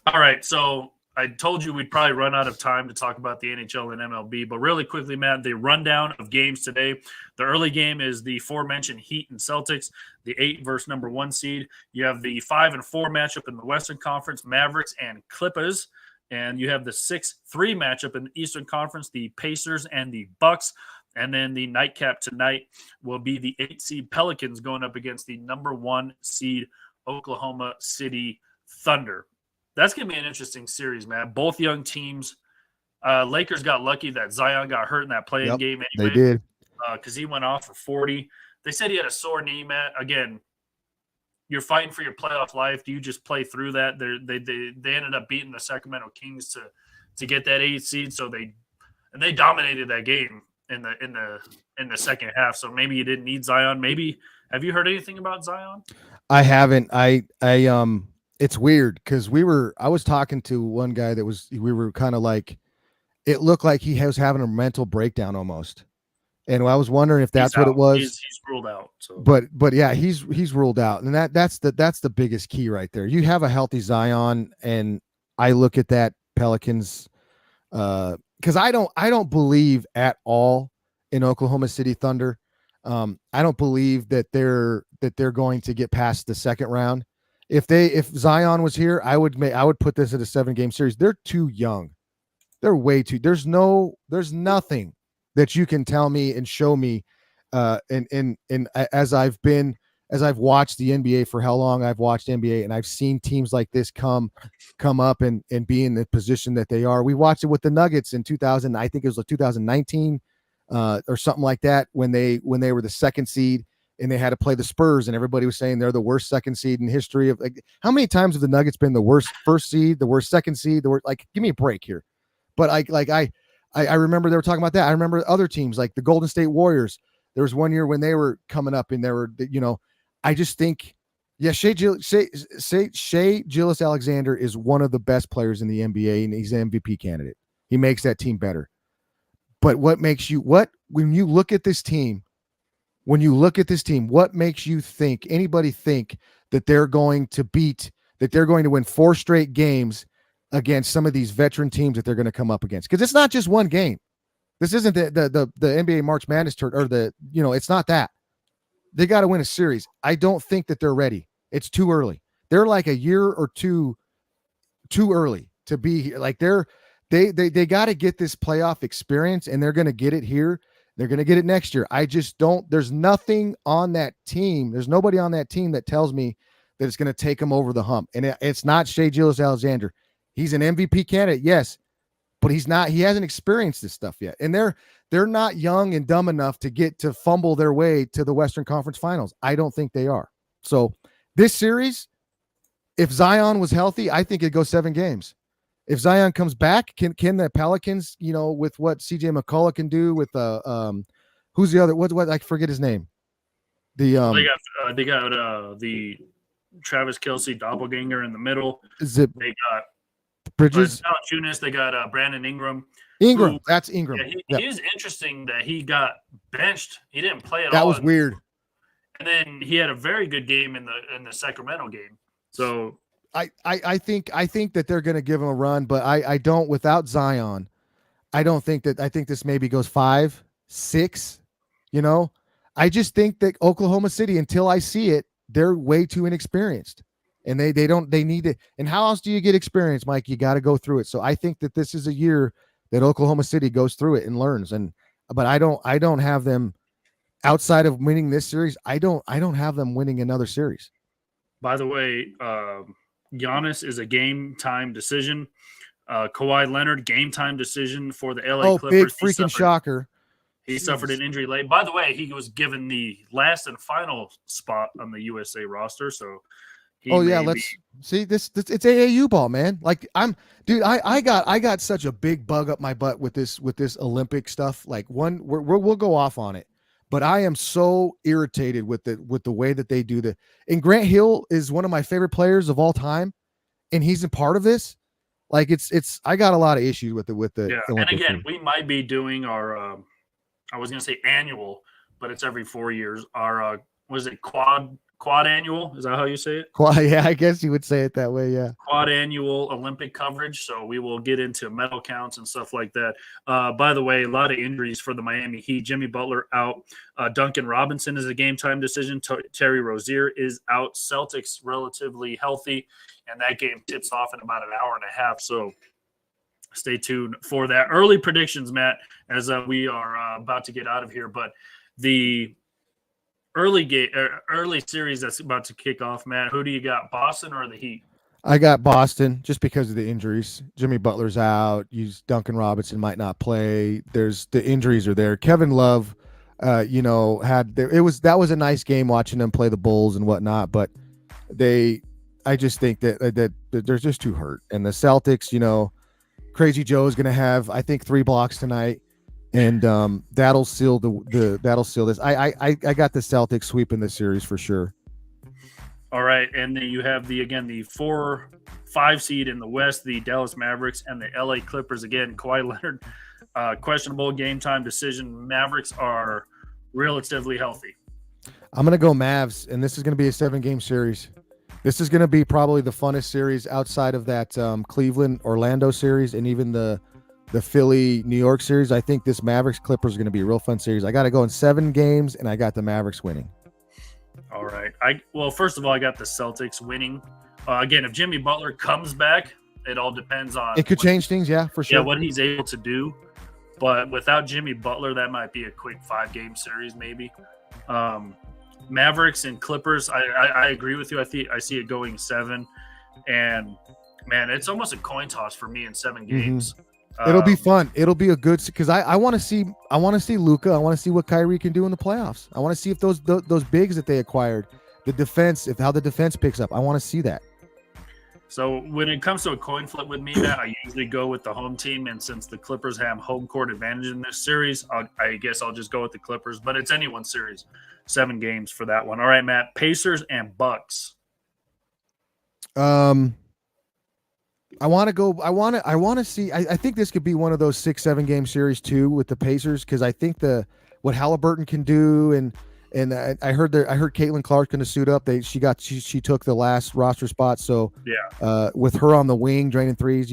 all right. So I told you we'd probably run out of time to talk about the NHL and MLB, but really quickly, Matt, the rundown of games today. The early game is the aforementioned Heat and Celtics, the 8 versus number 1 seed. You have the 5 and 4 matchup in the Western Conference, Mavericks and Clippers. And you have the 6-3 matchup in the Eastern Conference, the Pacers and the Bucks. And then the nightcap tonight will be the 8 seed Pelicans going up against the number 1 seed Oklahoma City Thunder. That's going to be an interesting series, man. Both young teams. Lakers got lucky that Zion got hurt in that play-in game anyway. They did. Because he went off for 40. They said he had a sore knee, Matt. Again, you're fighting for your playoff life. Do you just play through that? They ended up beating the Sacramento Kings to get that 8th seed. So they dominated that game in the second half. So maybe you didn't need Zion. Maybe have you heard anything about Zion? I haven't. It's weird because I was talking to one guy we were kind of like, it looked like he was having a mental breakdown almost. And I was wondering if that's what it was. He's ruled out. So. But yeah, he's ruled out, and that's the biggest key right there. You have a healthy Zion, and I look at that Pelicans because I don't believe at all in Oklahoma City Thunder. I don't believe that they're going to get past the second round. If Zion was here, I would put this at a 7-game series. They're too young. They're way too. There's nothing that you can tell me and show me, and as I've watched the NBA for how long I've watched NBA, and I've seen teams like this come up and be in the position that they are. We watched it with the Nuggets in 2000. I think it was like 2019 or something like that when they were the 2nd seed and they had to play the Spurs, and everybody was saying they're the worst 2nd seed in history of like. How many times have the Nuggets been the worst 1st seed, the worst 2nd seed, the worst? Like, give me a break here. But I remember they were talking about that. I remember other teams like the Golden State Warriors. There was one year when they were coming up and they were, I just think, yeah, Shai Gilgeous-Alexander is one of the best players in the NBA, and he's an MVP candidate. He makes that team better. But when you look at this team, what makes you think, anybody think that they're going to win 4 straight games against some of these veteran teams that they're going to come up against? Because it's not just one game. This isn't the NBA March Madness tour or it's not that. They got to win a series. I don't think that they're ready. It's too early. They're like a year or two too early to be here. Like they got to get this playoff experience, and they're going to get it here. They're going to get it next year. I just don't. There's nothing on that team. There's nobody on that team that tells me that it's going to take them over the hump. And it's not Shai Gilgeous-Alexander. He's an MVP candidate, yes, but he's not. He hasn't experienced this stuff yet. And they're not young and dumb enough to get to fumble their way to the Western Conference Finals. I don't think they are. So this series, if Zion was healthy, I think it'd go 7 games. If Zion comes back, can the Pelicans, with what CJ McCullough can do with who's the other? What I forget his name. The they got the Travis Kelce doppelganger in the middle. Is it they got Bridges? Valanciunas. They got Brandon Ingram. That's Ingram. Yeah, He was interesting that he got benched. He didn't play at all. That was weird. And then he had a very good game in the Sacramento game. So I think that they're going to give him a run, but I don't, without Zion. I think this maybe goes 5, 6. I just think that Oklahoma City, until I see it, they're way too inexperienced, and they need it. And how else do you get experience, Mike? You got to go through it. So I think that this is a year that Oklahoma City goes through it and learns. But I don't have them outside of winning this series. I don't have them winning another series. By the way, Giannis is a game time decision. Kawhi Leonard, game time decision for the LA Clippers. Big freaking shocker. He suffered an injury late. By the way, he was given the last and final spot on the USA roster. So, let's see this. It's AAU ball, man. Like I got such a big bug up my butt with this Olympic stuff. Like we'll go off on it, but I am so irritated with the way that they do the. And Grant Hill is one of my favorite players of all time, and he's a part of this. Like it's I got a lot of issues with the yeah. Olympic And again, team. we might be doing our. I was going to say annual, but it's every 4 years. Our was it quad annual? Is that how you say it? Yeah, I guess you would say it that way. Yeah, quad annual Olympic coverage. So we will get into medal counts and stuff like that. By the way, a lot of injuries for the Miami Heat. Jimmy Butler out. Duncan Robinson is a game time decision. Terry Rozier is out. Celtics relatively healthy, and that game tips off in about an hour and a half. So stay tuned for that. Early predictions, Matt, as we are about to get out of here. But the early series that's about to kick off, Matt, who do you got, Boston or the Heat? I got Boston just because of the injuries. Jimmy Butler's out. Duncan Robinson might not play. There's the injuries are there. Kevin Love, that was a nice game watching them play the Bulls and whatnot. But I just think that they're just too hurt. And the Celtics, Crazy Joe is going to have, I think, 3 blocks tonight, and that'll seal that'll seal this. I got the Celtics sweeping this series for sure. All right, and then you have the 4-5 seed in the West, the Dallas Mavericks and the LA Clippers. Again, Kawhi Leonard, questionable game time decision. Mavericks are relatively healthy. I'm going to go Mavs, and this is going to be a 7-game series. This is going to be probably the funnest series outside of that Cleveland-Orlando series and even the Philly-New York series. I think this Mavericks-Clippers is going to be a real fun series. I got to go in 7 games, and I got the Mavericks winning. All right. First of all, I got the Celtics winning. Again, if Jimmy Butler comes back, it all depends on. It could change things, yeah, for sure. Yeah, what he's able to do. But without Jimmy Butler, that might be a quick 5-game series maybe. Mavericks and Clippers, I agree with you. I see it going 7, and man, it's almost a coin toss for me in 7 games. It'll be fun. It'll be a good because I want to see Luka. I want to see what Kyrie can do in the playoffs. I want to see if those bigs that they acquired, the defense, how the defense picks up. I want to see that. So when it comes to a coin flip with me, Matt, I usually go with the home team, and since the Clippers have home court advantage in this series, I guess I'll just go with the Clippers. But it's anyone's series. 7 games for that one. All right, Matt. Pacers and Bucks. I want to see. I think this could be one of those 6-7 game series too with the Pacers because I think what Halliburton can do and I heard Caitlin Clark going to suit up. She took the last roster spot. So yeah, with her on the wing draining threes,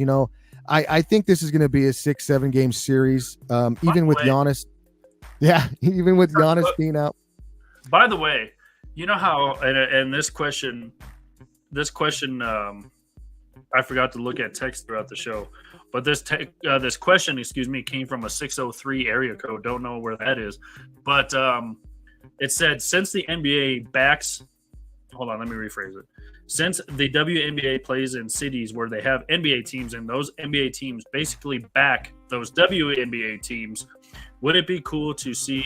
I think this is going to be a 6-7 game series. Even with Giannis, even with Giannis being out. By the way, you know how and this question, I forgot to look at text throughout the show, but this question, came from a 603 area code. Don't know where that is, but it said since the NBA backs. Hold on, let me rephrase it. Since the WNBA plays in cities where they have NBA teams and those NBA teams basically back those WNBA teams, would it be cool to see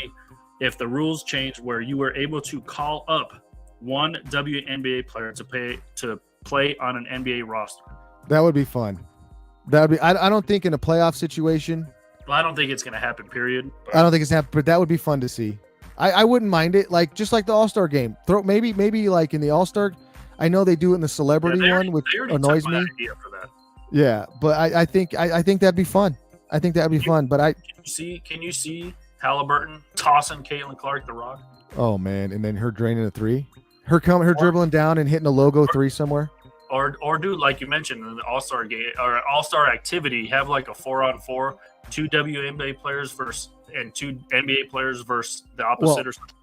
if the rules changed where you were able to call up one WNBA player to play on an NBA roster? That would be fun. That would be. I don't think in a playoff situation. Well, I don't think it's going to happen. Period. I don't think it's happened, but that would be fun to see. I wouldn't mind it, like just like the All-Star game. Maybe like in the All-Star, I know they do it in the celebrity one, which annoys me. Idea for that. Yeah, but I think that'd be fun. I think that'd be fun. But can you see Halliburton tossing Caitlin Clark the rock? Oh man, and then her draining a three, her dribbling down and hitting a logo three somewhere. Or do like you mentioned in the All-Star game or All-Star activity, have like a 4-on-4, 2 WNBA players versus and 2 NBA players versus the opposite or something.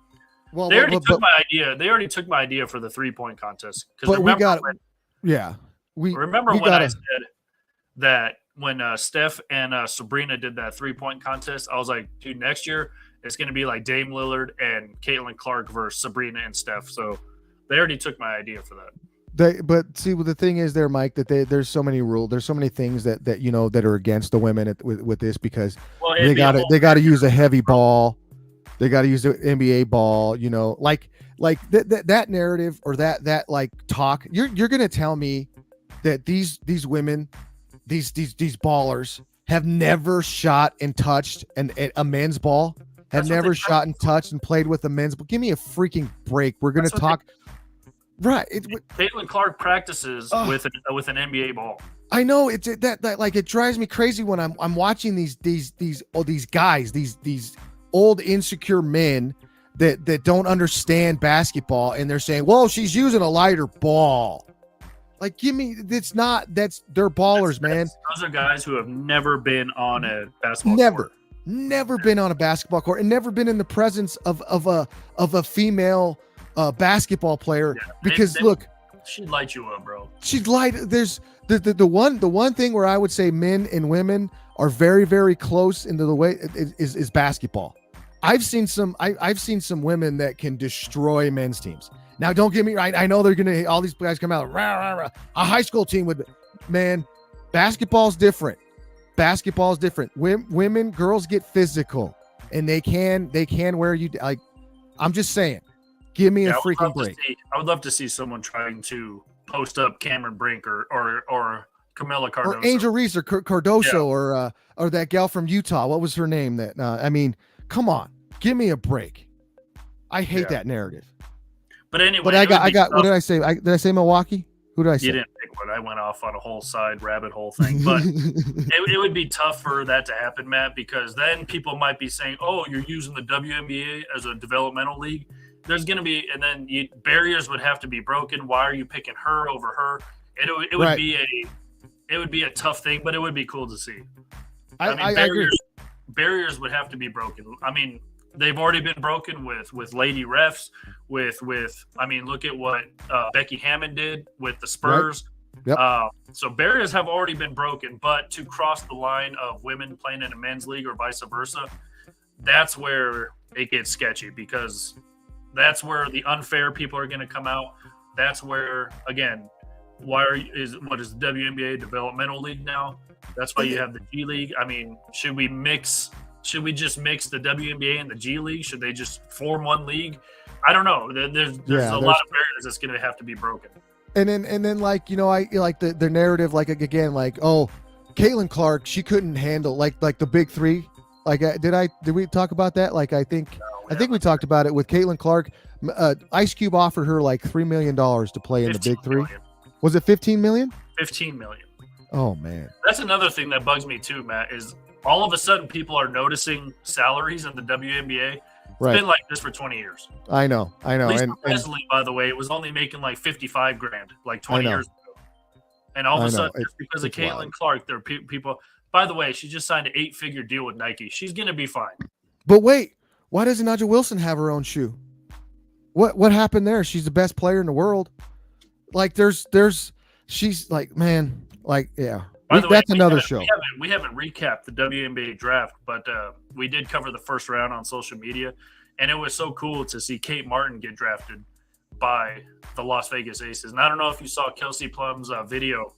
Well, they already took my idea. They already took my idea for the 3-point contest. But we got remember when I said that when Steph and Sabrina did that 3-point contest, I was like, dude, next year it's going to be like Dame Lillard and Caitlin Clark versus Sabrina and Steph. So they already took my idea for that. But see, well, the thing is there, Mike, that there's so many rules, there's so many things that that are against the women with this because they got to use a heavy ball, they got to use the NBA ball, like that narrative or that like talk. You're gonna tell me that these women, these ballers have never shot and touched a men's ball, have never shot and touched and played with a men's ball. Give me a freaking break. We're gonna talk. Right, Caitlin Clark practices with an NBA ball. I know it's that like it drives me crazy when I'm watching these guys, these old insecure men that don't understand basketball, and they're saying, "Well, she's using a lighter ball." Like, they're ballers, man. Those are guys who have never been on a basketball court. Never been on a basketball court, and never been in the presence of a female basketball player, because look, she'd light you up, bro. She'd light. There's the one thing where I would say men and women are very, very close into the way is basketball. I've seen some women that can destroy men's teams. Now, don't get me right. I know they're gonna all these guys come out. Rah, rah, rah. A high school team would, man. Basketball's different. Women, girls get physical, and they can wear you like. I'm just saying. Give me a freaking break. I would love to see someone trying to post up Cameron Brink or Camilla Cardoso. Or Angel Reese or Cardoso or that gal from Utah. What was her name? I mean, come on. Give me a break. I hate that narrative. But anyway. But I got what did I say? Did I say Milwaukee? Who did I say? You didn't pick one. I went off on a whole side rabbit hole thing. But it would be tough for that to happen, Matt, because then people might be saying, oh, you're using the WNBA as a developmental league. There's going to be, and then barriers would have to be broken. Why are you picking her over her? It would be a tough thing, but it would be cool to see. I agree. Barriers would have to be broken. I mean, they've already been broken with lady refs. Look at what Becky Hammond did with the Spurs. Right. Yep. So barriers have already been broken, but to cross the line of women playing in a men's league or vice versa, that's where it gets sketchy, because that's where the unfair people are going to come out. That's where, again, is the WNBA developmental league now? That's why you have the G League. I mean, should we just mix the WNBA and the G League? Should they just form one league? I don't know. There's a lot of barriers that's going to have to be broken. And then like, I like the narrative, like, again, like, oh, Caitlin Clark, she couldn't handle like the big three. Like, did we talk about that? Like, I think we talked about it with Caitlin Clark. Ice Cube offered her like $3 million to play in the big three. Million. Was it 15 million? 15 million. Oh man. That's another thing that bugs me too, Matt, is all of a sudden people are noticing salaries in the WNBA. It's been like this for 20 years. I know. Lisa Presley, by the way, was only making like $55,000 like 20 years ago. And all of I a know. sudden, just because of It's Caitlin wild. Clark, there are people. By the way, she just signed an 8-figure deal with Nike. She's gonna be fine. But wait, why doesn't Nigel Wilson have her own shoe? What happened there? She's the best player in the world. Like she's like, man, like, yeah. By the way, That's another show. we haven't recapped the WNBA draft, but we did cover the first round on social media, and it was so cool to see Kate Martin get drafted by the Las Vegas Aces. And I don't know if you saw Kelsey Plum's video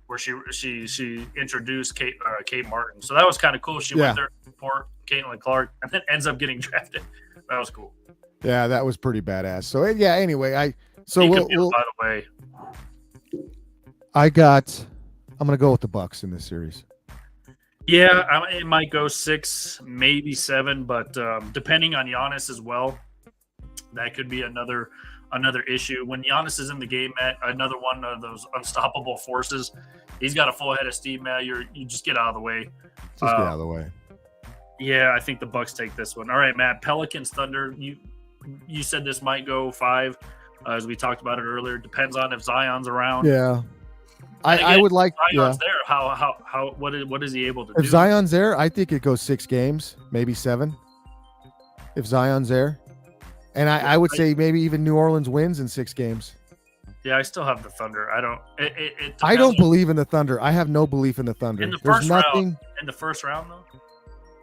where she introduced Kate Martin. So that was kind of cool. She went there to support Caitlin Clark and then ends up getting drafted. That was cool. Yeah, that was pretty badass. So yeah, anyway, by the way, I'm gonna go with the Bucks in this series. Yeah, it might go 6, maybe 7, but depending on Giannis as well, that could be another issue. When Giannis is in the game, Matt, another one of those unstoppable forces. He's got a full head of steam, Matt. You just get out of the way. Just get out of the way. Yeah, I think the Bucks take this one. All right, Matt. Pelicans Thunder. You said this might go 5, as we talked about it earlier. Depends on if Zion's around. Yeah. I would like Zion's there. How what is he able to do? If Zion's there, I think it goes 6 games, maybe 7. If Zion's there. And I would say maybe even New Orleans wins in 6 games. Yeah, I still have the Thunder. I don't believe in the Thunder. I have no belief in the Thunder. In the There's first nothing. round, in the first round, though.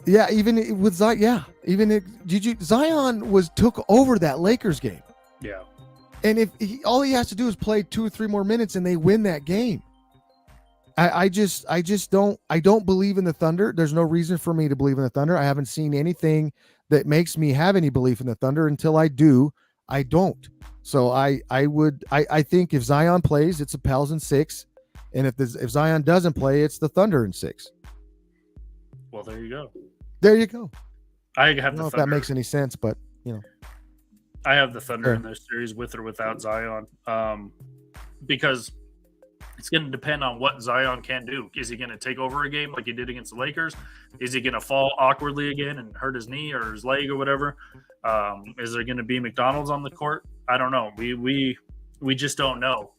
Yeah, even with Zion. Yeah, Zion took over that Lakers game. Yeah. And if all he has to do is play 2 or 3 more minutes, and they win that game. I just don't believe in the Thunder. There's no reason for me to believe in the Thunder. I haven't seen anything that makes me have any belief in the Thunder. Until I do, I don't. So I think if Zion plays, it's the Pels in 6, and if Zion doesn't play, it's the Thunder in 6. Well, there you go. There you go. I don't know if that makes any sense, but I have the Thunder in this series with or without Zion, because it's going to depend on what Zion can do. Is he going to take over a game like he did against the Lakers? Is he going to fall awkwardly again and hurt his knee or his leg or whatever? Is there going to be McDonald's on the court? I don't know. We just don't know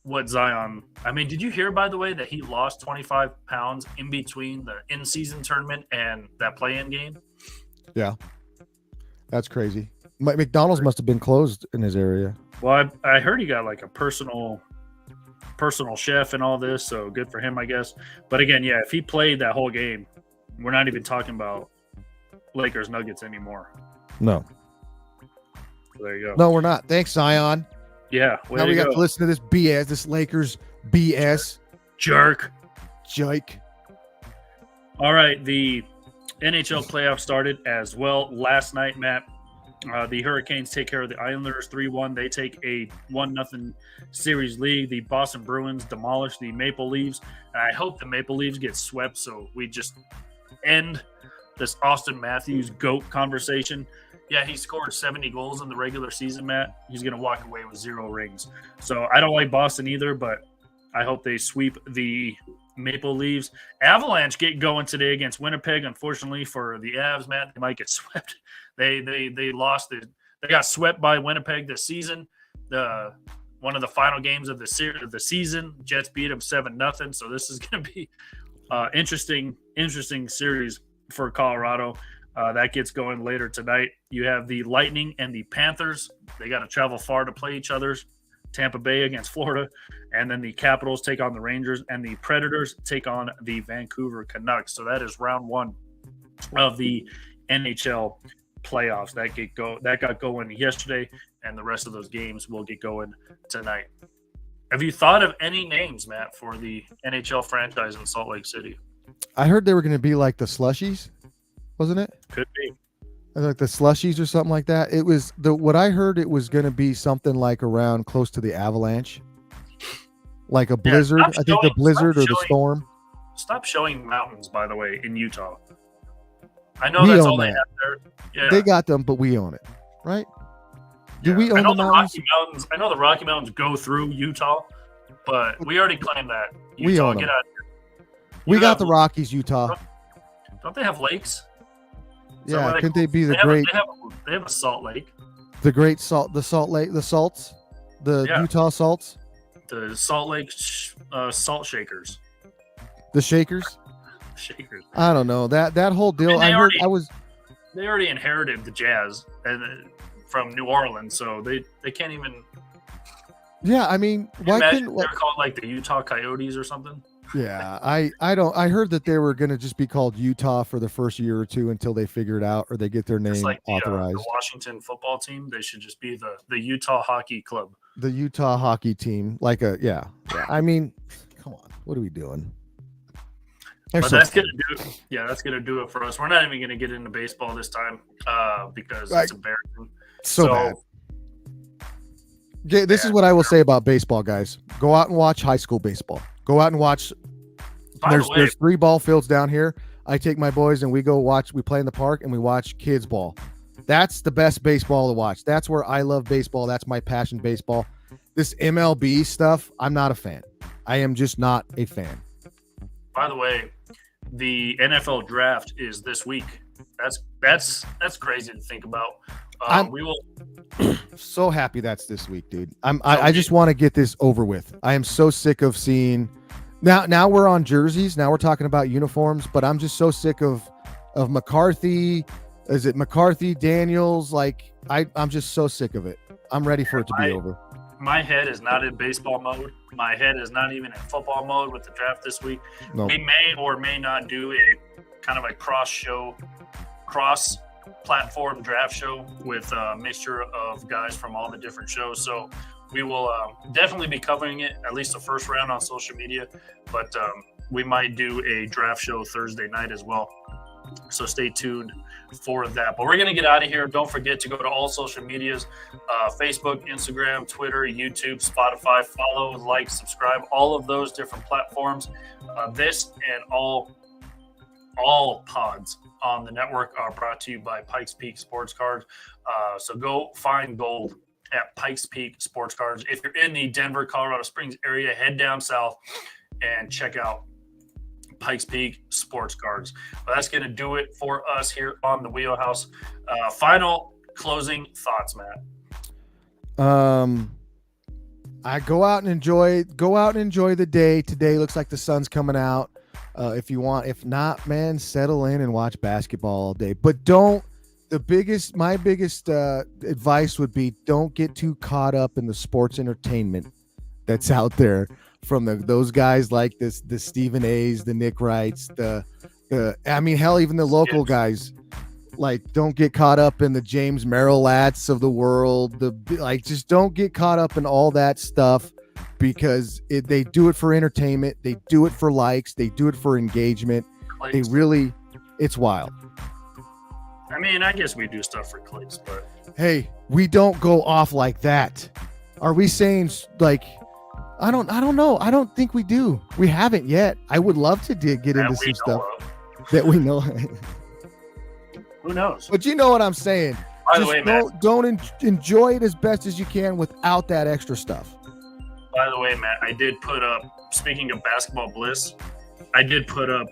what Zion. I mean, did you hear, by the way, that he lost 25 pounds in between the in-season tournament and that play-in game? Yeah, that's crazy. McDonald's must have been closed in his area. Well, I heard he got like a personal chef and all this, so good for him, I guess. But again, yeah, if he played that whole game, we're not even talking about Lakers Nuggets anymore. No. So there you go. No, we're not. Thanks, Zion. Yeah. Now we got to listen to this BS, this Lakers BS. Jerk. Jike. All right, the NHL playoffs started as well last night, Matt. The Hurricanes take care of the Islanders 3-1. They take a 1-0 series lead. The Boston Bruins demolish the Maple Leafs. And I hope the Maple Leafs get swept so we just end this Austin Matthews GOAT conversation. Yeah, he scored 70 goals in the regular season, Matt. He's going to walk away with 0 rings. So I don't like Boston either, but I hope they sweep the Maple Leafs. Avalanche get going today against Winnipeg. Unfortunately for the Avs, Matt, they might get swept. They lost. They got swept by Winnipeg this season. One of the final games of the season. Jets beat them 7-0. So this is going to be interesting series for Colorado. That gets going later tonight. You have the Lightning and the Panthers. They got to travel far to play each other. Tampa Bay against Florida. And then the Capitals take on the Rangers. And the Predators take on the Vancouver Canucks. So that is round 1 of the NHL playoffs. That got going yesterday. And the rest of those games will get going tonight. Have you thought of any names, Matt, for the NHL franchise in Salt Lake City? I heard they were going to be like the Slushies, wasn't it? Could be. Like the Slushies or something like that. It was what I heard. It was going to be something like around close to the Avalanche, like a blizzard. I think the blizzard or the storm. Stop showing mountains, by the way, in Utah. I know that's all they have there. Yeah. They got them, but we own it, right? Do we own the mountains? I know the Rocky Mountains go through Utah, but we already claimed that. Utah, we own them. Get out of here. We got the Rockies, Utah. Don't they have lakes? Yeah, couldn't they be the great? They have a salt lake. The great salt, the Salt Lake, the salts, the Utah salts. The Salt Lake Salt Shakers. The Shakers? Shakers. I don't know. That whole deal. I mean, They they already inherited the Jazz and from New Orleans, so they can't even. Yeah, I mean, why couldn't they're called like the Utah Coyotes or something? Yeah, I heard that they were going to just be called Utah for the first year or two until they figure it out or they get their name Just like authorized. the Washington football team, they should just be the Utah Hockey Club. The Utah hockey team, yeah. I mean, come on, what are we doing? But that's gonna do it for us. We're not even gonna get into baseball this time because it's embarrassing. So bad. This is what I will say about baseball, guys. Go out and watch high school baseball. Go out and watch. There's 3 ball fields down here. I take my boys and we go watch. We play in the park and we watch kids ball. That's the best baseball to watch. That's where I love baseball. That's my passion, baseball. This MLB stuff, I'm not a fan. I am just not a fan. By the way, the NFL draft is this week. That's crazy to think about. We will. So happy that's this week, dude. I just want to get this over with. I am so sick of seeing. Now we're on jerseys. Now we're talking about uniforms, but I'm just so sick of McCarthy. Is it McCarthy, Daniels? Like I'm just so sick of it. I'm ready for it to be over. My head is not in baseball mode. My head is not even in football mode with the draft this week. Nope. We may or may not do a kind of a cross-platform draft show with a mixture of guys from all the different shows. So we will definitely be covering it, at least the first round on social media. But we might do a draft show Thursday night as well. So stay tuned for that. But we're going to get out of here. Don't forget to go to all social medias, Facebook, Instagram, Twitter, YouTube, Spotify. Follow, like, subscribe, all of those different platforms. This and all pods on the network are brought to you by Pikes Peak Sports Cards. So go find gold at Pikes Peak Sports Cards. If you're in the Denver, Colorado Springs area, head down south and check out Pikes Peak Sports Cards. But that's going to do it for us here on the Wheelhouse. Final closing thoughts, Matt. I go out and enjoy the day. Today looks like the sun's coming out. If you want, if not, man, settle in and watch basketball all day. But my biggest advice would be don't get too caught up in the sports entertainment that's out there from those guys like the Stephen A's, the Nick Wrights, hell, even the local guys. Like, don't get caught up in the James Merrill-Latts of the world. Just don't get caught up in all that stuff because they do it for entertainment. They do it for likes. They do it for engagement. It's wild. I mean, I guess we do stuff for clicks, but hey, we don't go off like that. Are we saying like? I don't know. I don't think we do. We haven't yet. I would love to get into some stuff that we know. Who knows? But you know what I'm saying. By the way, Matt, don't enjoy it as best as you can without that extra stuff. By the way, Matt, I did put up, speaking of basketball bliss, I did put up,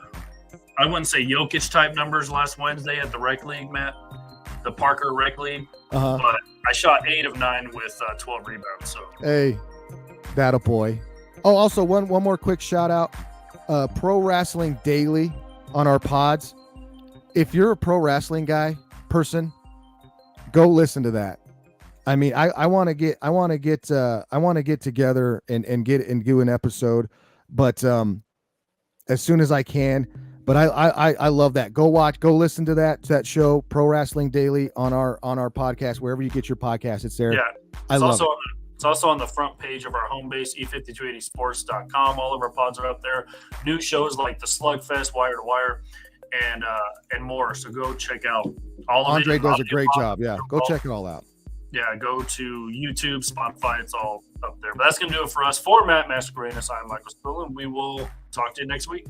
I wouldn't say Jokic type numbers last Wednesday at the rec league, Matt, the Parker rec league, but I shot 8 of 9 with 12 rebounds. So hey, that a boy. Oh, also one more quick shout out, Pro Wrestling Daily on our pods. If you're a pro wrestling person, go listen to that. I mean, I want to get together and do an episode, but as soon as I can. But I love that. Go listen to that show, Pro Wrestling Daily, on our podcast, wherever you get your podcast. It's there. Yeah, it's also on the front page of our home base, e5280sports.com. All of our pods are up there. New shows like the Slugfest, Wire to Wire, and more. So go check out all of it. Andre does a great job. Yeah, go check it all out. Yeah, go to YouTube, Spotify. It's all up there. But that's going to do it for us. For Matt Mascarenas, I'm Michael Spill, and we will talk to you next week.